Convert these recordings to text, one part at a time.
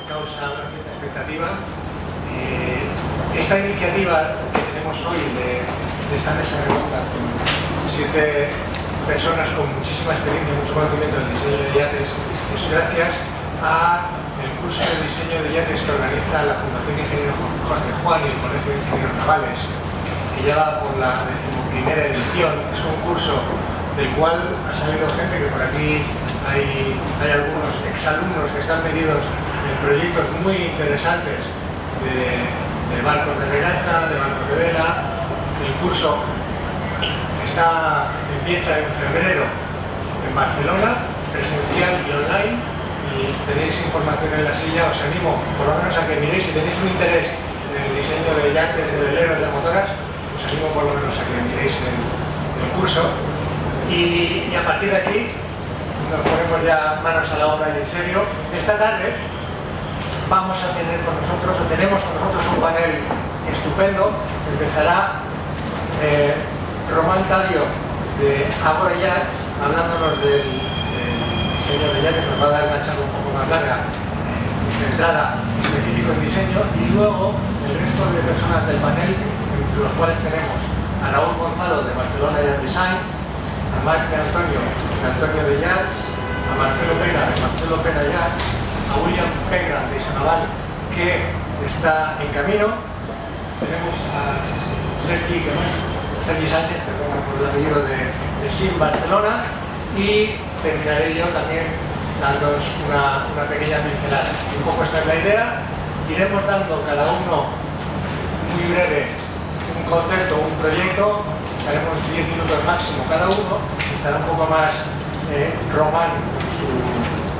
causa una cierta expectativa. Esta iniciativa que tenemos hoy de esta mesa redonda con 7 personas con muchísima experiencia y mucho conocimiento en el diseño de yates es gracias al curso de diseño de yates que organiza la Fundación Ingeniero Jorge Juan y el Colegio de Ingenieros Navales, que ya va por la 11ª edición. Es un curso del cual ha salido gente que por aquí hay algunos exalumnos que están metidos en proyectos muy interesantes de barcos de regata, de barcos de vela. El curso empieza en febrero en Barcelona, presencial y online, y tenéis información en la silla. Os animo por lo menos a que miréis, si tenéis un interés en el diseño de yates, de veleros, de motoras, os animo por lo menos a que miréis el curso. Y a partir de aquí nos ponemos ya manos a la obra y en serio. Esta tarde vamos a tener con nosotros, o tenemos con nosotros un panel estupendo. Empezará Román Tadio de Ágora Yachts, hablándonos del diseño de yates. Nos va a dar una charla un poco más larga, centrada específico en diseño, y luego el resto de personas del panel, entre los cuales tenemos a Raúl Gonzalo de Barcelona Yacht Design, a Marc de Antonio de Yachts, a Marcelo Pena de Marcelo Pena Yachts, a William Pegram de Isonaval, que está en camino. Tenemos a Sergi Sánchez, perdón por el apellido, de SIM Barcelona, y terminaré yo también dándoos una pequeña pincelada. Un poco esta es la idea. Iremos dando cada uno muy breve un concepto, un proyecto. Estaremos 10 minutos máximo cada uno. Estará un poco más Román con su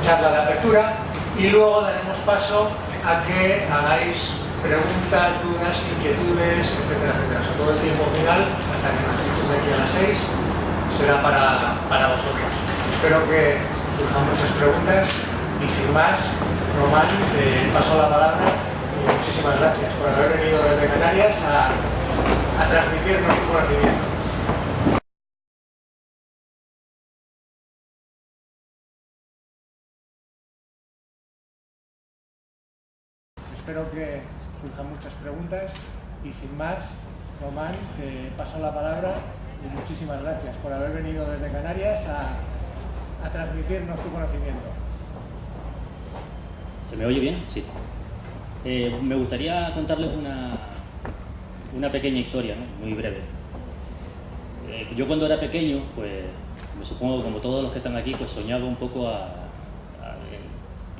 charla de apertura, y luego daremos paso a que hagáis preguntas, dudas, inquietudes, etcétera, etcétera. O sea, todo el tiempo final, hasta que nos echen de aquí a las 6, será para vosotros. Espero que surjan muchas preguntas, y sin más, Román, te paso la palabra, y muchísimas gracias por haber venido desde Canarias a transmitirnos tu conocimiento. Espero que surjan muchas preguntas, y sin más, Román, te paso la palabra, y muchísimas gracias por haber venido desde Canarias a transmitirnos tu conocimiento. ¿Se me oye bien? Sí. Me gustaría contarles una pequeña historia, ¿no? Muy breve. Yo cuando era pequeño, pues me supongo que como todos los que están aquí, pues soñaba un poco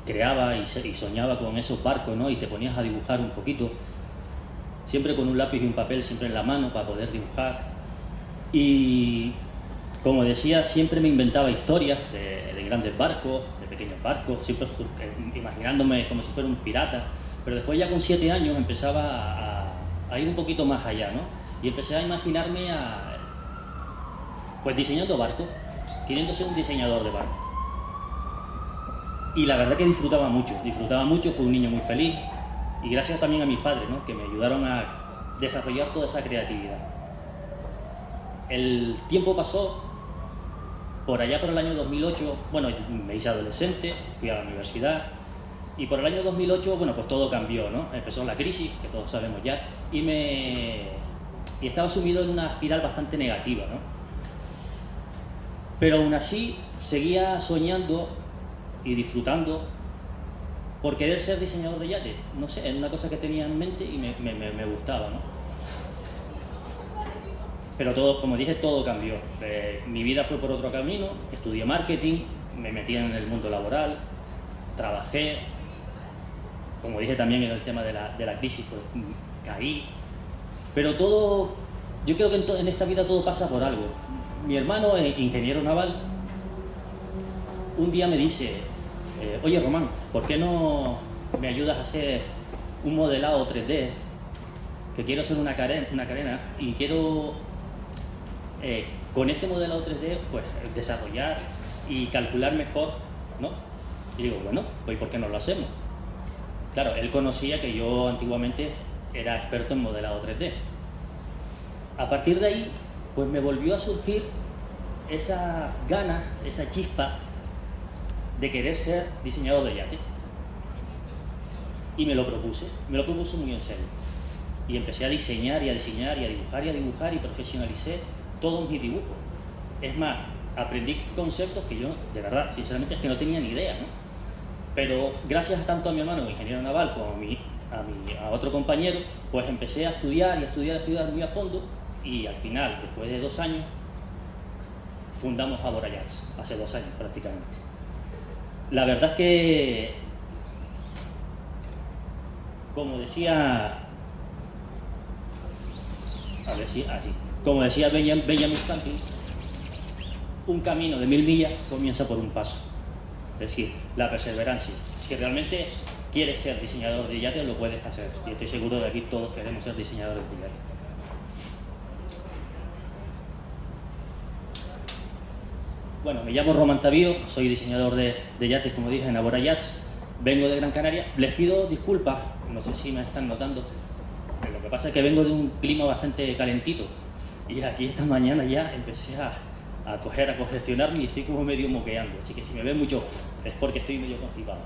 creaba y soñaba con esos barcos, ¿no? Y te ponías a dibujar un poquito, siempre con un lápiz y un papel siempre en la mano para poder dibujar. Y como decía, siempre me inventaba historias de grandes barcos, de pequeños barcos, siempre imaginándome como si fuera un pirata. Pero después, ya con 7 años, empezaba a ir un poquito más allá, ¿no? Y empecé a imaginarme pues diseñando barcos, queriendo ser un diseñador de barcos. Y la verdad que disfrutaba mucho, fui un niño muy feliz, y gracias también a mis padres, ¿no? Que me ayudaron a desarrollar toda esa creatividad. El tiempo pasó, por allá por el año 2008, bueno, me hice adolescente, fui a la universidad, y por el año 2008, bueno, pues todo cambió, ¿no? Empezó la crisis, que todos sabemos ya, y estaba sumido en una espiral bastante negativa, ¿no? Pero aún así, seguía soñando y disfrutando por querer ser diseñador de yate. No sé, es una cosa que tenía en mente y me gustaba, ¿no? Pero todo, como dije, todo cambió. Mi vida fue por otro camino, estudié marketing, me metí en el mundo laboral, trabajé. Como dije también en el tema de la crisis, pues caí. Pero todo, yo creo que en esta vida todo pasa por algo. Mi hermano, ingeniero naval, un día me dice: oye Román, ¿por qué no me ayudas a hacer un modelado 3D? Que quiero hacer una carena y quiero con este modelado 3D pues desarrollar y calcular mejor, ¿no? Y digo, bueno, pues ¿por qué no lo hacemos? Claro, él conocía que yo antiguamente era experto en modelado 3D. A partir de ahí, pues me volvió a surgir esa gana, esa chispa de querer ser diseñador de yate. Y me lo propuse muy en serio. Y empecé a diseñar y a diseñar y a dibujar y a dibujar y profesionalicé todos mis dibujos. Es más, aprendí conceptos que yo, de verdad, sinceramente, es que no tenía ni idea, ¿no? Pero gracias tanto a mi hermano, ingeniero naval, como a otro compañero, pues empecé a estudiar y a estudiar muy a fondo, y al final, después de 2 años, fundamos Abora Yachts, hace 2 años prácticamente. La verdad es que, como decía, como decía Benjamin Franklin, un camino de 1000 millas comienza por un paso. Es decir, la perseverancia. Si realmente quieres ser diseñador de yates, lo puedes hacer. Y estoy seguro de que aquí todos queremos ser diseñadores de yates. Bueno, me llamo Román Tavío, soy diseñador de yates, como dije, en Abora Yachts. Vengo de Gran Canaria. Les pido disculpas, no sé si me están notando, pero lo que pasa es que vengo de un clima bastante calentito. Y aquí esta mañana ya empecé a congestionarme y estoy como medio moqueando. Así que si me ven mucho es porque estoy medio constipado.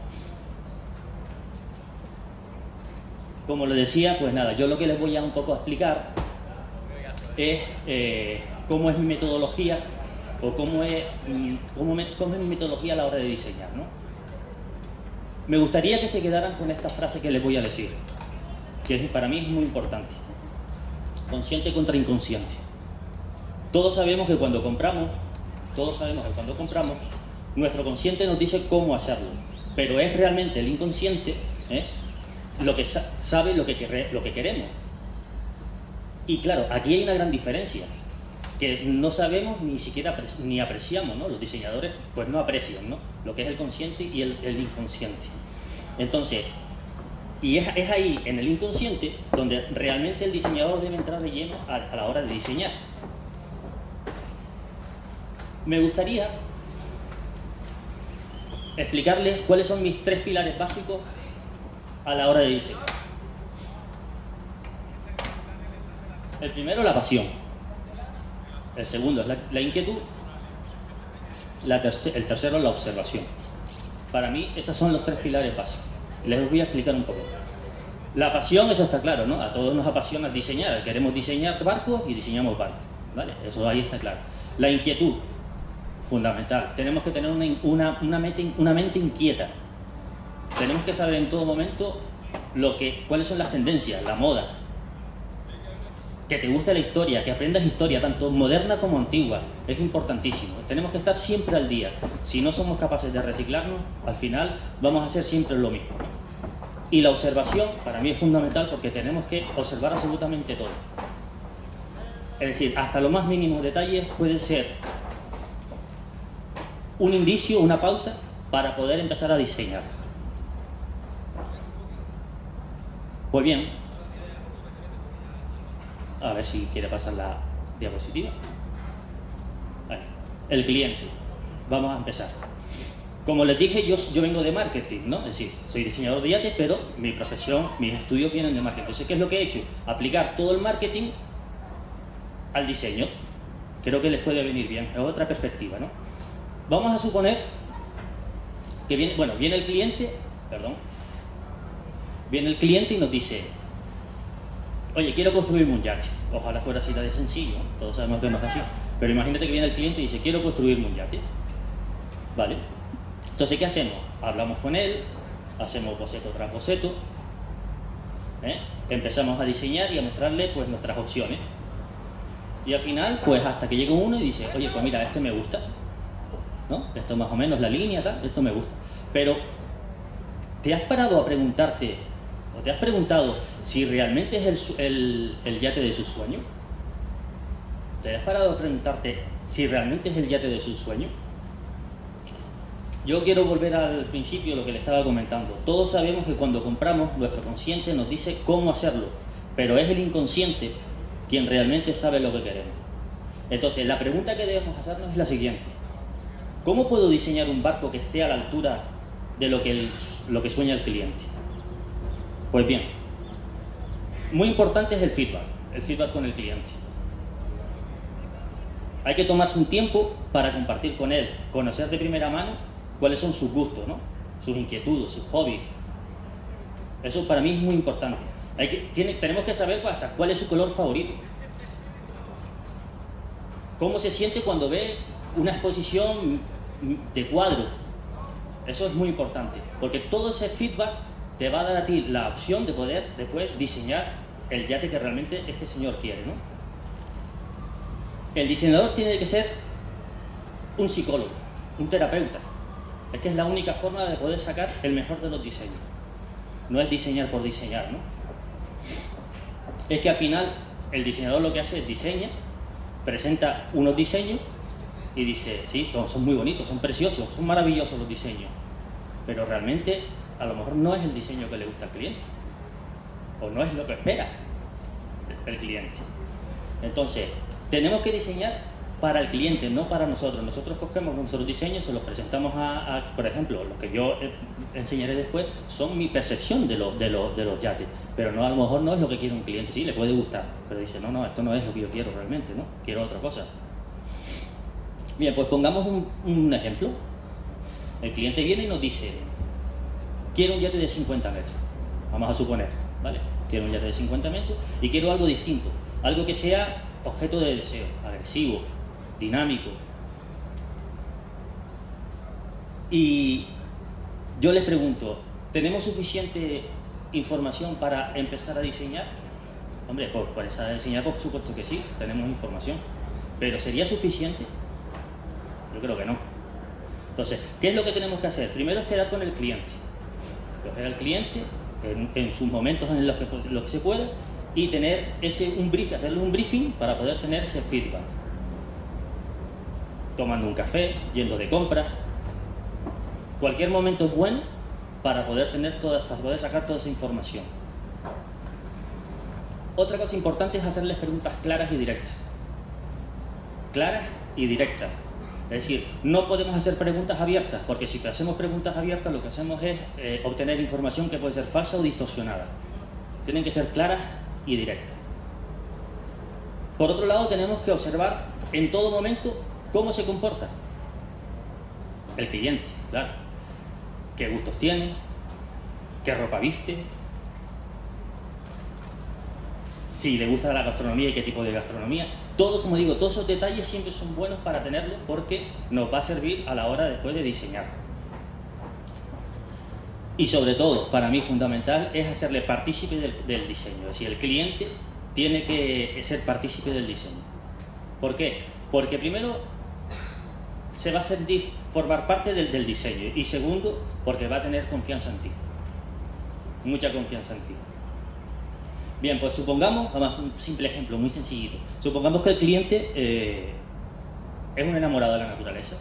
Como les decía, pues nada, yo lo que les voy a un poco a explicar es cómo es mi metodología o cómo es mi metodología a la hora de diseñar, ¿no? Me gustaría que se quedaran con esta frase que les voy a decir, que para mí es muy importante. Consciente contra inconsciente. Todos sabemos que cuando compramos, nuestro consciente nos dice cómo hacerlo, pero es realmente el inconsciente lo que sabe lo que queremos. Y claro, aquí hay una gran diferencia, que no sabemos ni siquiera ni apreciamos, ¿no? Los diseñadores pues no aprecian, ¿no? Lo que es el consciente y el inconsciente. Entonces, y es ahí, en el inconsciente, donde realmente el diseñador debe entrar de lleno a la hora de diseñar. Me gustaría explicarles cuáles son mis 3 pilares básicos a la hora de diseñar. El primero, la pasión. El segundo es la inquietud. El tercero, la observación. Para mí, esos son los 3 pilares básicos. Les voy a explicar un poco. La pasión, eso está claro, ¿no? A todos nos apasiona diseñar. Queremos diseñar barcos y diseñamos barcos, ¿vale? Eso ahí está claro. La inquietud, fundamental. Tenemos que tener una mente inquieta. Tenemos que saber en todo momento cuáles son las tendencias, la moda. Que te guste la historia, que aprendas historia, tanto moderna como antigua. Es importantísimo. Tenemos que estar siempre al día. Si no somos capaces de reciclarnos, al final vamos a hacer siempre lo mismo, ¿no? Y la observación, para mí es fundamental, porque tenemos que observar absolutamente todo. Es decir, hasta los más mínimos detalles pueden ser un indicio, una pauta, para poder empezar a diseñar. Pues bien, a ver si quiere pasar la diapositiva. Vale. El cliente. Vamos a empezar. Como les dije, yo vengo de marketing, ¿no? Es decir, soy diseñador de yates, pero mi profesión, mis estudios vienen de marketing. Entonces, ¿qué es lo que he hecho? Aplicar todo el marketing al diseño. Creo que les puede venir bien. Es otra perspectiva, ¿no? Vamos a suponer que viene el cliente y nos dice: oye, quiero construirme un yate. Ojalá fuera así de sencillo, ¿no? Todos sabemos que no es así. Pero imagínate que viene el cliente y dice: quiero construirme un yate. ¿Vale? Entonces, ¿qué hacemos? Hablamos con él, hacemos boceto tras boceto, empezamos a diseñar y a mostrarle pues nuestras opciones. Y al final, pues hasta que llega uno y dice: oye, pues mira, este me gusta, ¿no? Esto más o menos la línea, tal, esto me gusta. Pero, ¿te has parado a preguntarte, o te has preguntado si realmente es el yate de sus sueños? ¿Te has parado a preguntarte si realmente es el yate de sus sueños? Yo quiero volver al principio, lo que le estaba comentando. Todos sabemos que cuando compramos, nuestro consciente nos dice cómo hacerlo, pero es el inconsciente quien realmente sabe lo que queremos. Entonces, la pregunta que debemos hacernos es la siguiente: ¿cómo puedo diseñar un barco que esté a la altura de lo que sueña el cliente? Pues bien, muy importante es el feedback con el cliente. Hay que tomarse un tiempo para compartir con él, conocer de primera mano cuáles son sus gustos, ¿no? Sus inquietudes, sus hobbies. Eso para mí es muy importante. Tenemos que saber hasta cuál es su color favorito. Cómo se siente cuando ve una exposición de cuadros. Eso es muy importante, porque todo ese feedback te va a dar a ti la opción de poder después diseñar el yate que realmente este señor quiere, ¿no? El diseñador tiene que ser un psicólogo, un terapeuta. Es que es la única forma de poder sacar el mejor de los diseños. No es diseñar por diseñar, ¿no? Es que al final el diseñador lo que hace es diseña, presenta unos diseños y dice, sí, son muy bonitos, son preciosos, son maravillosos los diseños, pero realmente a lo mejor no es el diseño que le gusta al cliente o no es lo que espera el cliente. Entonces, tenemos que diseñar para el cliente, no para nosotros. Nosotros cogemos nuestros diseños, se los presentamos por ejemplo, los que yo enseñaré después, son mi percepción de los yates, pero no, a lo mejor no es lo que quiere un cliente. Sí, le puede gustar, pero dice, no, esto no es lo que yo quiero realmente, ¿no? Quiero otra cosa. Bien, pues pongamos un ejemplo. El cliente viene y nos dice, quiero un yate de 50 metros, vamos a suponer, ¿vale? Quiero un yate de 50 metros y quiero algo distinto, algo que sea objeto de deseo, agresivo, dinámico. Y yo les pregunto, ¿tenemos suficiente información para empezar a diseñar? Hombre, pues para empezar a diseñar, por supuesto que sí, tenemos información, pero ¿sería suficiente? Yo creo que no. Entonces, ¿qué es lo que tenemos que hacer? Primero es quedar con el cliente, coger al cliente en sus momentos en los que se pueda y tener hacerle un briefing para poder tener ese feedback. Tomando un café, yendo de compras. Cualquier momento es bueno para poder sacar toda esa información. Otra cosa importante es hacerles preguntas claras y directas. Claras y directas. Es decir, no podemos hacer preguntas abiertas, porque si hacemos preguntas abiertas lo que hacemos es obtener información que puede ser falsa o distorsionada. Tienen que ser claras y directas. Por otro lado, tenemos que observar en todo momento cómo se comporta el cliente, claro. Qué gustos tiene, qué ropa viste, si le gusta la gastronomía y qué tipo de gastronomía. Todo, como digo, todos esos detalles siempre son buenos para tenerlos porque nos va a servir a la hora después de diseñar. Y sobre todo, para mí fundamental, es hacerle partícipe del diseño. Es decir, el cliente tiene que ser partícipe del diseño. ¿Por qué? Porque primero se va a sentir formar parte del diseño y segundo, porque va a tener confianza en ti. Mucha confianza en ti. Bien, pues supongamos, vamos a un simple ejemplo, muy sencillito. Supongamos que el cliente es un enamorado de la naturaleza.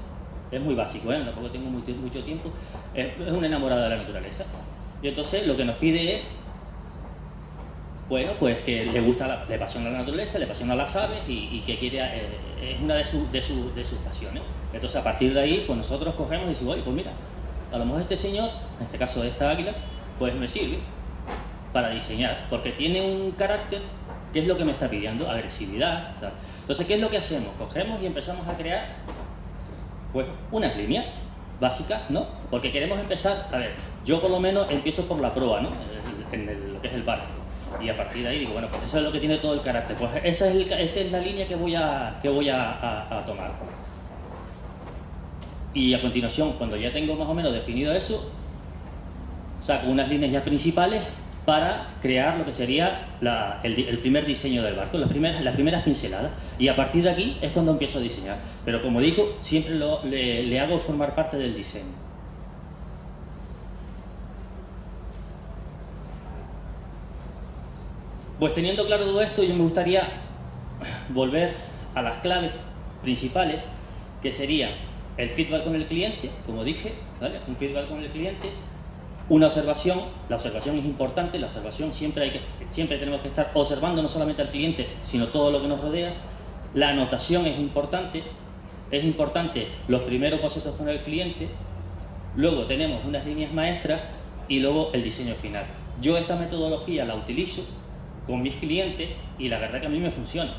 Es muy básico, tampoco tengo mucho tiempo. Es un enamorado de la naturaleza. Y entonces lo que nos pide es, bueno, pues que le apasiona la naturaleza, le apasiona las aves y que quiere, es una de sus pasiones. Entonces a partir de ahí, pues nosotros cogemos y decimos, oye, pues mira, a lo mejor este señor, en este caso de esta águila, pues me sirve para diseñar, porque tiene un carácter que es lo que me está pidiendo, agresividad, ¿sabes? Entonces, ¿qué es lo que hacemos? Cogemos y empezamos a crear pues unas líneas básicas, ¿no? Porque queremos empezar, a ver, yo por lo menos empiezo por la proa, ¿no? Lo que es el barco. Y a partir de ahí digo, bueno, pues eso es lo que tiene todo el carácter. Pues esa es la línea que voy a tomar. Y a continuación, cuando ya tengo más o menos definido eso, saco unas líneas ya principales para crear lo que sería el primer diseño del barco, las primeras pinceladas. Y a partir de aquí es cuando empiezo a diseñar. Pero como digo, siempre le hago formar parte del diseño. Pues teniendo claro todo esto, yo me gustaría volver a las claves principales, que serían el feedback con el cliente, como dije, ¿vale? Un feedback con el cliente. Una observación, la observación es importante, la observación siempre tenemos que estar observando no solamente al cliente, sino todo lo que nos rodea. La anotación es importante los primeros bocetos con el cliente, luego tenemos unas líneas maestras y luego el diseño final. Yo esta metodología la utilizo con mis clientes y la verdad que a mí me funciona.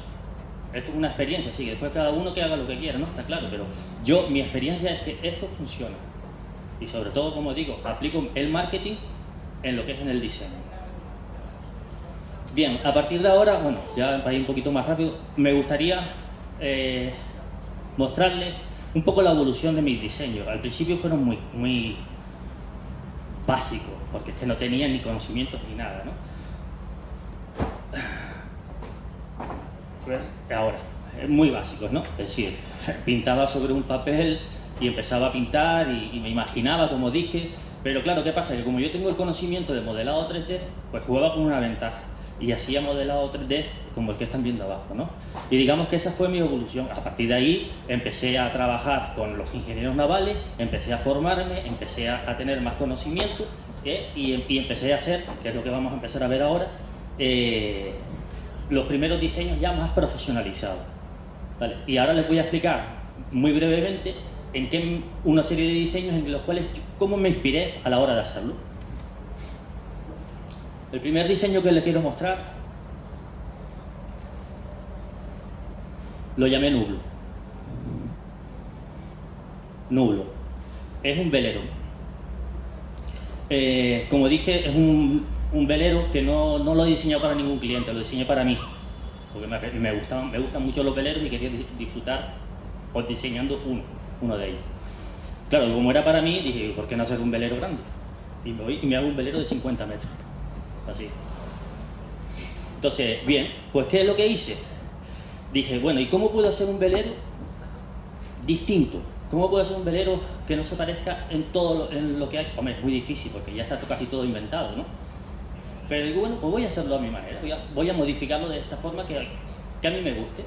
Esto es una experiencia, sí, que después cada uno que haga lo que quiera, ¿no? Está claro, pero mi experiencia es que esto funciona. Y sobre todo, como digo, aplico el marketing en lo que es en el diseño. Bien, a partir de ahora, bueno, ya para ir un poquito más rápido, me gustaría mostrarles un poco la evolución de mis diseños. Al principio fueron muy básicos, porque es que no tenían ni conocimientos ni nada, ¿no? Pues ahora, muy básicos, ¿no? Es decir, pintaba sobre un papel y empezaba a pintar y me imaginaba, como dije, pero claro, ¿qué pasa? Que como yo tengo el conocimiento de modelado 3D, pues jugaba con una ventaja y hacía modelado 3D como el que están viendo abajo, ¿no? Y digamos que esa fue mi evolución. A partir de ahí empecé a trabajar con los ingenieros navales, empecé a formarme, empecé a tener más conocimiento y empecé a hacer, que es lo que vamos a empezar a ver ahora, los primeros diseños ya más profesionalizados, ¿vale? Y ahora les voy a explicar muy brevemente una serie de diseños en los cuales cómo me inspiré a la hora de hacerlo. El primer diseño que les quiero mostrar lo llamé Nublo. Nublo es un velero. Como dije, es un velero que no lo he diseñado para ningún cliente, lo diseñé para mí, porque me gustan mucho los veleros y quería disfrutar pues, diseñando uno de ellos. Claro, como era para mí, dije, ¿por qué no hacer un velero grande? Y me hago un velero de 50 metros, así. Entonces, bien, pues ¿qué es lo que hice? Dije, bueno, ¿y cómo puedo hacer un velero distinto? ¿Cómo puedo hacer un velero que no se parezca en lo que hay? Hombre, es muy difícil porque ya está casi todo inventado, ¿no? Pero digo, bueno, pues voy a hacerlo a mi manera, voy a modificarlo de esta forma que a mí me guste.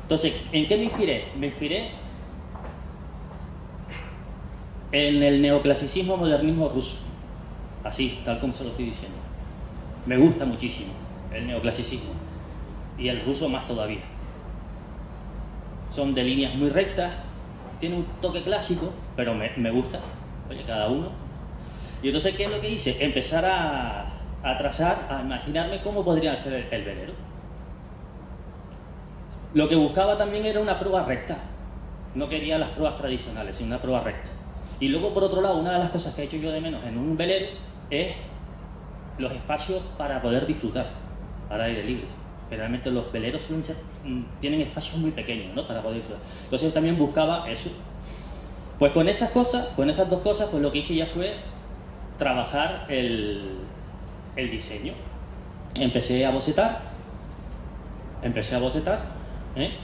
Entonces, ¿en qué me inspiré? Me inspiré en el neoclasicismo modernismo ruso, así, tal como se lo estoy diciendo. Me gusta muchísimo el neoclasicismo y el ruso más todavía. Son de líneas muy rectas, tiene un toque clásico, pero me gusta, oye, cada uno. Y entonces, ¿qué es lo que hice? Empezar a trazar, a imaginarme cómo podría ser el velero. Lo que buscaba también era una prueba recta. No quería las pruebas tradicionales, sino una prueba recta. Y luego, por otro lado, una de las cosas que he hecho yo de menos en un velero es los espacios para poder disfrutar al aire libre. Generalmente los veleros tienen espacios muy pequeños, ¿no? Para poder disfrutar. Entonces yo también buscaba eso. Pues con esas dos cosas, pues lo que hice ya fue trabajar el diseño. Empecé a bocetar,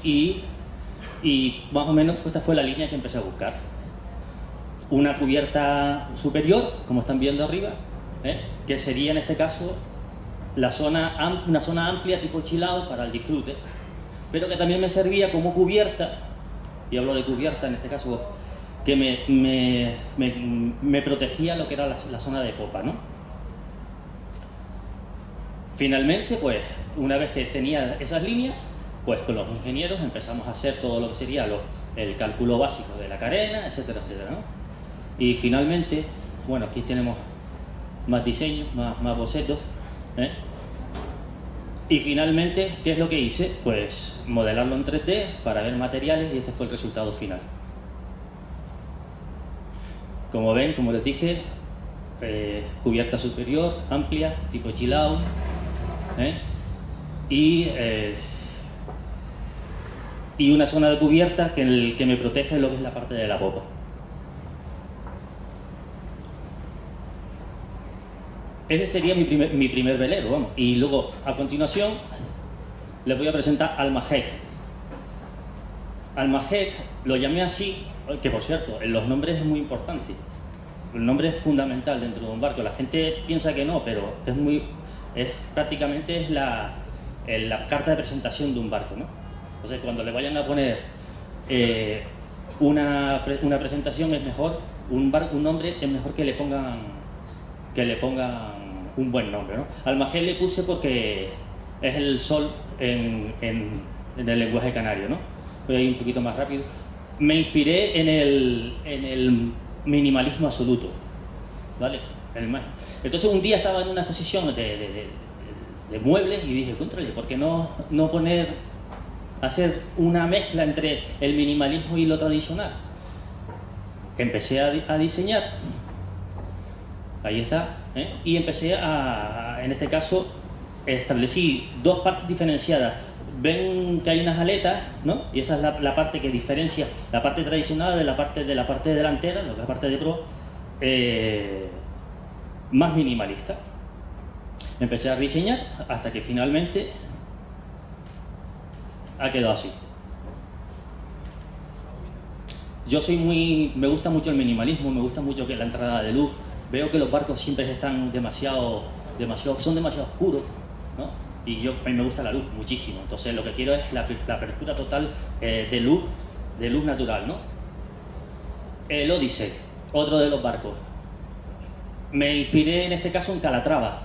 y más o menos esta fue la línea que empecé a buscar. Una cubierta superior, como están viendo arriba, que sería en este caso una zona amplia tipo chill out para el disfrute, pero que también me servía como cubierta, y hablo de cubierta en este caso, que me protegía lo que era la zona de popa, ¿no? Finalmente, pues, una vez que tenía esas líneas, pues con los ingenieros empezamos a hacer todo lo que sería el cálculo básico de la carena, etcétera, etcétera, ¿no? Y finalmente, bueno, aquí tenemos más diseños, más bocetos, Y finalmente, ¿qué es lo que hice? Pues modelarlo en 3D para ver materiales y este fue el resultado final. Como ven, como les dije, cubierta superior, amplia, tipo chill out, y una zona de cubierta que me protege lo que es la parte de la popa. Ese sería mi primer velero, vamos. Y luego, a continuación, les voy a presentar Almajek. Almajek lo llamé así, que por cierto, en los nombres es muy importante. El nombre es fundamental dentro de un barco. La gente piensa que no, pero prácticamente es la carta de presentación de un barco, ¿no? Entonces, cuando le vayan a poner una presentación, es mejor, un nombre es mejor que le pongan un buen nombre, ¿no? Almajek le puse porque es el sol en el lenguaje canario, ¿no? Voy a ir un poquito más rápido. Me inspiré en el minimalismo absoluto, ¿vale? Entonces un día estaba en una exposición de muebles y dije, contrale, ¿por qué no hacer una mezcla entre el minimalismo y lo tradicional? Empecé a diseñar Ahí está. Y empecé en este caso, establecí dos partes diferenciadas. Ven que hay unas aletas, ¿no? Y esa es la parte que diferencia la parte tradicional de la parte delantera, lo que es la parte de pro, más minimalista. Empecé a diseñar hasta que finalmente ha quedado así. Yo me gusta mucho el minimalismo, me gusta mucho que la entrada de luz. Veo que los barcos siempre están son demasiado oscuros, ¿no? Y a mí me gusta la luz muchísimo. Entonces lo que quiero es la apertura total de luz natural, ¿no? El Odyssey, otro de los barcos. Me inspiré en este caso en Calatrava,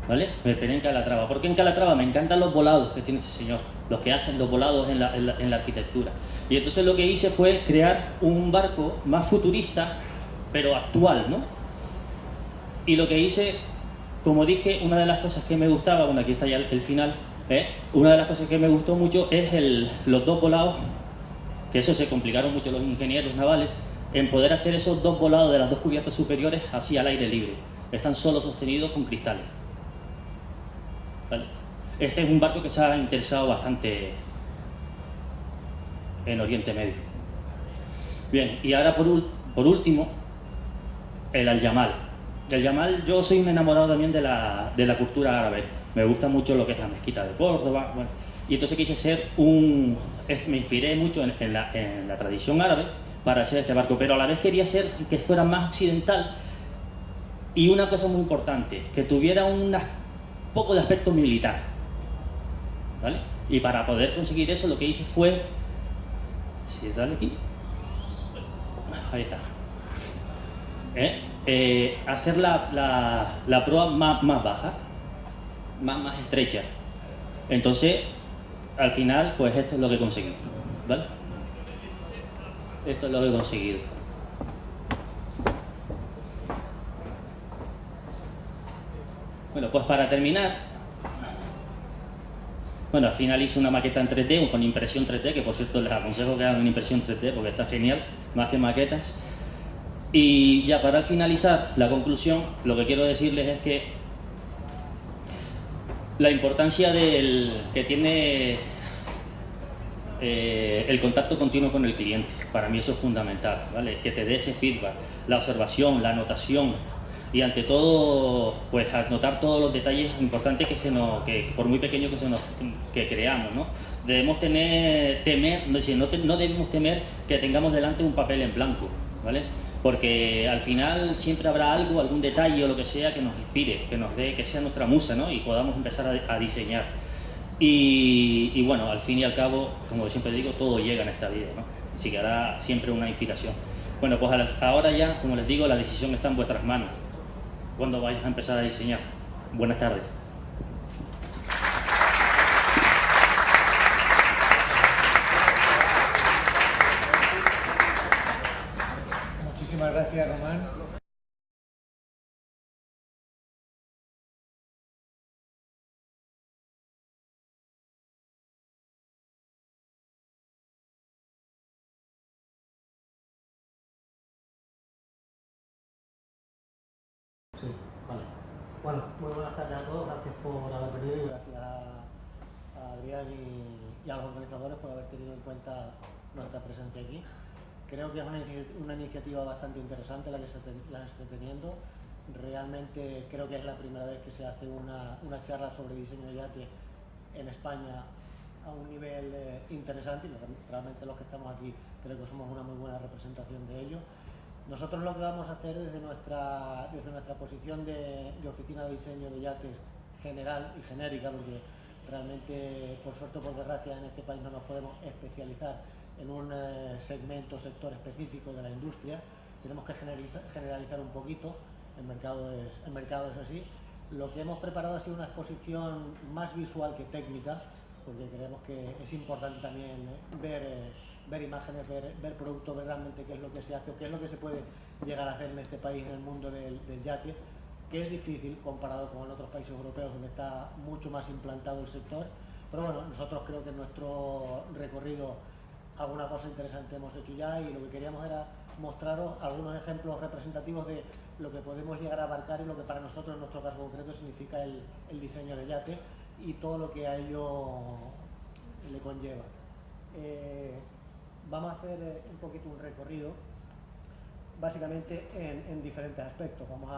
¿vale? Me inspiré en Calatrava. ¿Por qué en Calatrava? Me encantan los volados que tiene ese señor, los que hacen los volados en la arquitectura. Y entonces lo que hice fue crear un barco más futurista, pero actual, ¿no? Y lo que hice, como dije, una de las cosas que me gustaba, bueno, aquí está ya el final, una de las cosas que me gustó mucho es los dos volados, que eso se complicaron mucho los ingenieros navales, en poder hacer esos dos volados de las dos cubiertas superiores así al aire libre. Están solo sostenidos con cristales. ¿Vale? Este es un barco que se ha interesado bastante en Oriente Medio. Bien, y ahora por último, el Al-Yamal. El Yamal, yo soy un enamorado también de la cultura árabe. Me gusta mucho lo que es la mezquita de Córdoba. Bueno, y entonces quise hacer me inspiré mucho en la tradición árabe para hacer este barco, pero a la vez quería hacer que fuera más occidental y una cosa muy importante, que tuviera un poco de aspecto militar, ¿vale? Y para poder conseguir eso lo que hice fue, si sale aquí, ahí está, hacer la proa más baja, más estrecha. Entonces, al final, pues esto es lo que conseguí, ¿vale? Esto es lo que he conseguido. Bueno, pues para terminar, bueno, al final hice una maqueta en 3D, con impresión 3D, que por cierto les aconsejo que hagan una impresión 3D porque está genial, más que maquetas. Y ya para finalizar, la conclusión, lo que quiero decirles es que la importancia que tiene el contacto continuo con el cliente, para mí eso es fundamental, ¿vale? Que te dé ese feedback, la observación, la anotación y ante todo, pues anotar todos los detalles importantes que por muy pequeños que creamos, ¿no? Debemos no debemos temer que tengamos delante un papel en blanco, ¿vale? Porque al final siempre habrá algún detalle o lo que sea que nos inspire, que sea nuestra musa, ¿no? Y podamos empezar a diseñar. Y bueno, al fin y al cabo, como siempre digo, todo llega en esta vida, ¿no? Así que hará siempre una inspiración. Bueno, pues ahora ya, como les digo, la decisión está en vuestras manos. Cuando vayas a empezar a diseñar. Buenas tardes. Muchísimas gracias, Román. Sí, vale. Bueno, muy buenas tardes a todos, gracias por haber venido y gracias a Adrián y a los organizadores por haber tenido en cuenta nuestra presencia aquí. Creo que es una iniciativa bastante interesante la que se está teniendo. Realmente creo que es la primera vez que se hace una charla sobre diseño de yate en España a un nivel interesante y realmente los que estamos aquí creo que somos una muy buena representación de ello. Nosotros lo que vamos a hacer desde nuestra posición de oficina de diseño de yates general y genérica, porque realmente, por suerte o por desgracia, en este país no nos podemos especializar en un segmento o sector específico de la industria, tenemos que generalizar un poquito, el mercado es así. Lo que hemos preparado ha sido una exposición más visual que técnica, porque creemos que es importante también ver imágenes, ver productos, ver realmente qué es lo que se hace o qué es lo que se puede llegar a hacer en este país, en el mundo del yate, que es difícil comparado con otros países europeos donde está mucho más implantado el sector. Pero bueno, nosotros creo que en nuestro recorrido alguna cosa interesante hemos hecho ya y lo que queríamos era mostraros algunos ejemplos representativos de lo que podemos llegar a abarcar y lo que para nosotros, en nuestro caso concreto, significa el diseño de yate y todo lo que a ello le conlleva. Vamos a hacer un poquito un recorrido, básicamente en diferentes aspectos. Vamos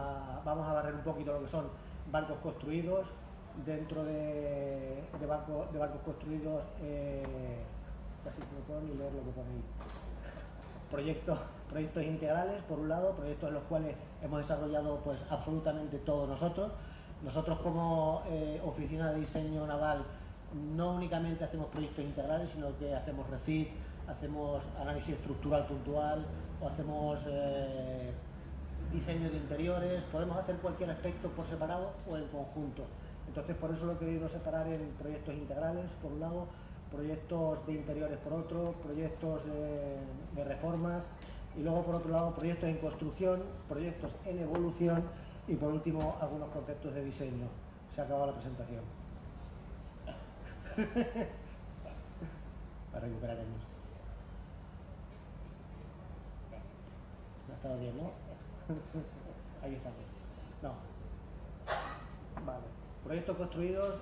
a barrer un poquito lo que son barcos construidos. Dentro de barcos construidos, casi no puedo ni leer lo que pone ahí. Proyectos integrales, por un lado, proyectos en los cuales hemos desarrollado pues absolutamente todos nosotros. Nosotros como oficina de diseño naval no únicamente hacemos proyectos integrales, sino que hacemos refit, hacemos análisis estructural puntual o hacemos diseño de interiores. Podemos hacer cualquier aspecto por separado o en conjunto. Entonces por eso lo he querido separar en proyectos integrales por un lado, proyectos de interiores por otro, proyectos de reformas y luego por otro lado proyectos en construcción, proyectos en evolución y por último algunos conceptos de diseño. Se ha acabado la presentación. La recuperaremos. Ha estado bien, ¿no? Ahí estamos. No. Vale. Proyectos construidos.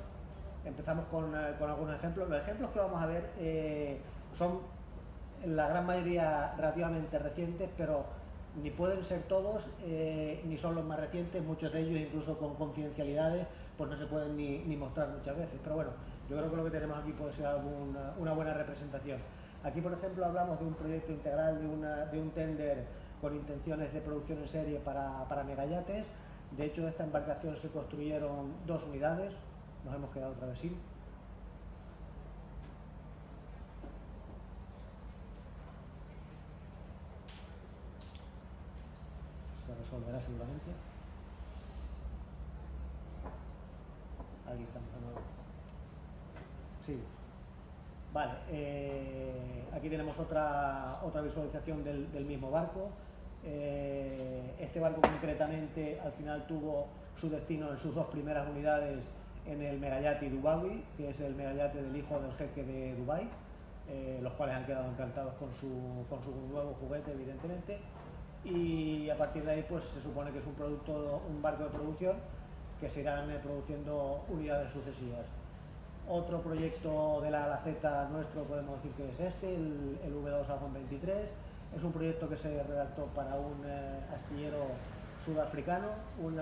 Empezamos con algunos ejemplos. Los ejemplos que vamos a ver son en la gran mayoría relativamente recientes, pero ni pueden ser todos, ni son los más recientes. Muchos de ellos, incluso con confidencialidades, pues no se pueden ni mostrar muchas veces. Pero bueno, yo creo que lo que tenemos aquí puede ser una buena representación. Aquí, por ejemplo, hablamos de un proyecto integral, de un tender con intenciones de producción en serie para megayates. De hecho, de esta embarcación se construyeron 2 unidades. Nos hemos quedado otra vez sin. Se resolverá seguramente. Aquí estamos de nuevo. Sí. Vale, aquí tenemos otra visualización del mismo barco. Este barco concretamente al final tuvo su destino en sus 2 primeras unidades en el Megayate Dubai, que es el megayate del hijo del jeque de Dubái, los cuales han quedado encantados con su nuevo juguete, evidentemente, y a partir de ahí pues se supone que es un barco de producción que se irán produciendo unidades sucesivas. Otro proyecto de la A a la Z nuestro podemos decir que es este, el V2 Agon 23. Es un proyecto que se redactó para un astillero sudafricano, un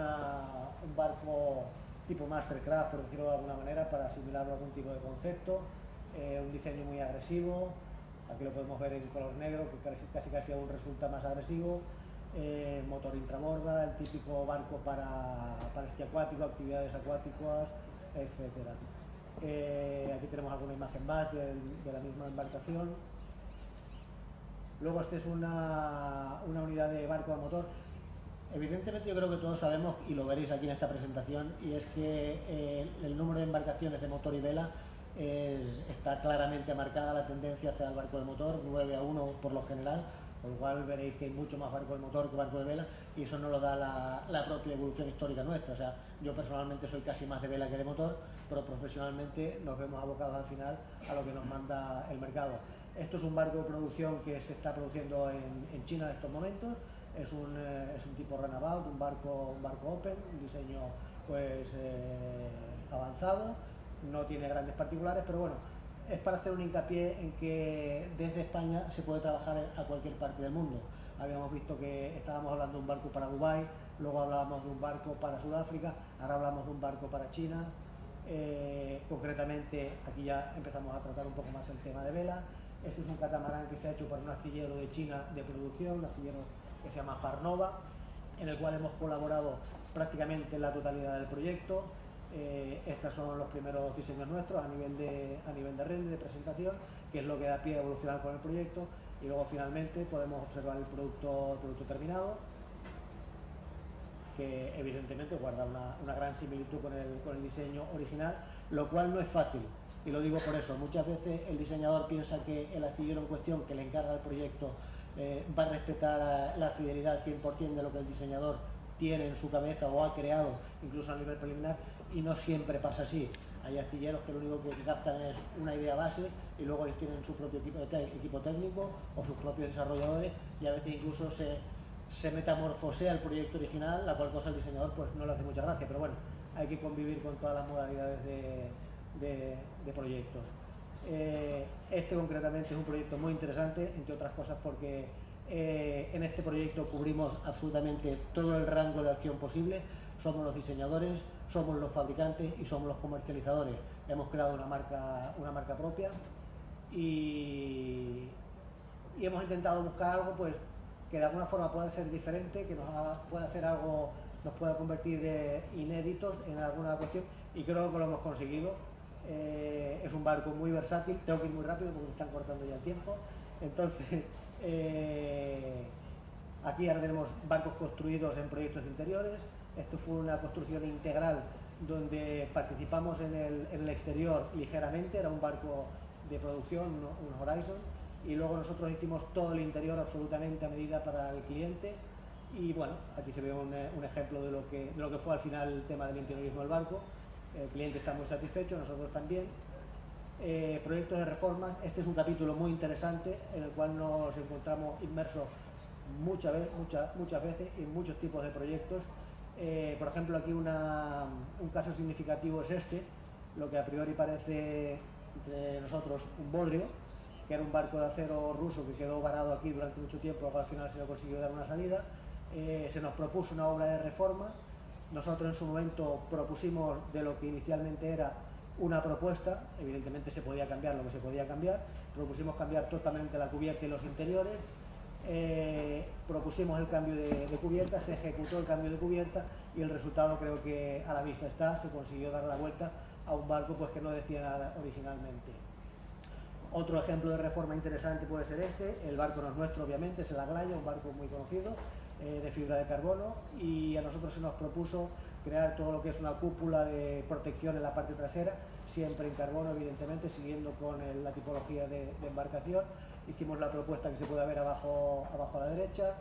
barco tipo Mastercraft, por decirlo de alguna manera, para asimilarlo a algún tipo de concepto, un diseño muy agresivo. Aquí lo podemos ver en color negro, que casi aún resulta más agresivo. Motor intraborda, el típico barco para esquí acuático, actividades acuáticas, etc. Aquí tenemos alguna imagen más de la misma embarcación. Luego este es una unidad de barco a motor. Evidentemente yo creo que todos sabemos, y lo veréis aquí en esta presentación, y es que el número de embarcaciones de motor y vela está claramente marcada la tendencia hacia el barco de motor, 9-1 por lo general, por lo cual veréis que hay mucho más barco de motor que barco de vela, y eso nos lo da la propia evolución histórica nuestra. O sea, yo personalmente soy casi más de vela que de motor, pero profesionalmente nos vemos abocados al final a lo que nos manda el mercado. Esto es un barco de producción que se está produciendo en China en estos momentos. Es un tipo runabout, un barco open, un diseño pues avanzado, no tiene grandes particulares, pero bueno, es para hacer un hincapié en que desde España se puede trabajar a cualquier parte del mundo. Habíamos visto que estábamos hablando de un barco para Dubái, luego hablábamos de un barco para Sudáfrica, ahora hablamos de un barco para China. Concretamente aquí ya empezamos a tratar un poco más el tema de vela. Este es un catamarán que se ha hecho para un astillero de China de producción, un astillero que se llama Farnova, en el cual hemos colaborado prácticamente en la totalidad del proyecto. Estos son los primeros diseños nuestros a nivel de render, de presentación, que es lo que da pie a evolucionar con el proyecto, y luego finalmente podemos observar el producto terminado, que evidentemente guarda una gran similitud con el diseño original, lo cual no es fácil. Y lo digo por eso, muchas veces el diseñador piensa que el astillero en cuestión que le encarga el proyecto va a respetar la fidelidad al 100% de lo que el diseñador tiene en su cabeza o ha creado, incluso a nivel preliminar, y no siempre pasa así. Hay astilleros que lo único que captan es una idea base y luego ellos tienen su propio equipo técnico o sus propios desarrolladores, y a veces incluso se se metamorfosea el proyecto original, la cual cosa al diseñador pues no le hace mucha gracia, pero bueno, hay que convivir con todas las modalidades de proyectos. Este concretamente es un proyecto muy interesante, entre otras cosas porque en este proyecto cubrimos absolutamente todo el rango de acción posible. Somos los diseñadores, somos los fabricantes y somos los comercializadores. Hemos creado una marca propia y hemos intentado buscar algo pues que de alguna forma pueda ser diferente, que pueda hacer algo, nos pueda convertir inéditos en alguna cuestión, y creo que lo hemos conseguido. Es un barco muy versátil. Tengo que ir muy rápido porque me están cortando ya el tiempo. Entonces, aquí ahora tenemos barcos construidos en proyectos interiores. Esto fue una construcción integral donde participamos en el exterior ligeramente. Era un barco de producción, un Horizon, y luego nosotros hicimos todo el interior absolutamente a medida para el cliente. Y bueno, aquí se ve un ejemplo de lo que fue al final el tema del interiorismo del barco. El cliente está muy satisfecho, nosotros también. Proyectos de reformas. Este es un capítulo muy interesante en el cual nos encontramos inmersos muchas veces en muchos tipos de proyectos. Por ejemplo, aquí un caso significativo es este, lo que a priori parece de nosotros un bodrio, que era un barco de acero ruso que quedó varado aquí durante mucho tiempo, al final se le consiguió dar una salida. Se nos propuso una obra de reforma. Nosotros en su momento propusimos de lo que inicialmente era una propuesta, evidentemente se podía cambiar lo que se podía cambiar, propusimos cambiar totalmente la cubierta y los interiores, propusimos el cambio de cubierta, se ejecutó el cambio de cubierta y el resultado creo que a la vista está. Se consiguió dar la vuelta a un barco pues que no decía nada originalmente. Otro ejemplo de reforma interesante puede ser este. El barco no es nuestro, obviamente, es el Aglaya, un barco muy conocido, de fibra de carbono, y a nosotros se nos propuso crear todo lo que es una cúpula de protección en la parte trasera, siempre en carbono, evidentemente, siguiendo con la tipología de embarcación. Hicimos la propuesta que se puede ver abajo a la derecha.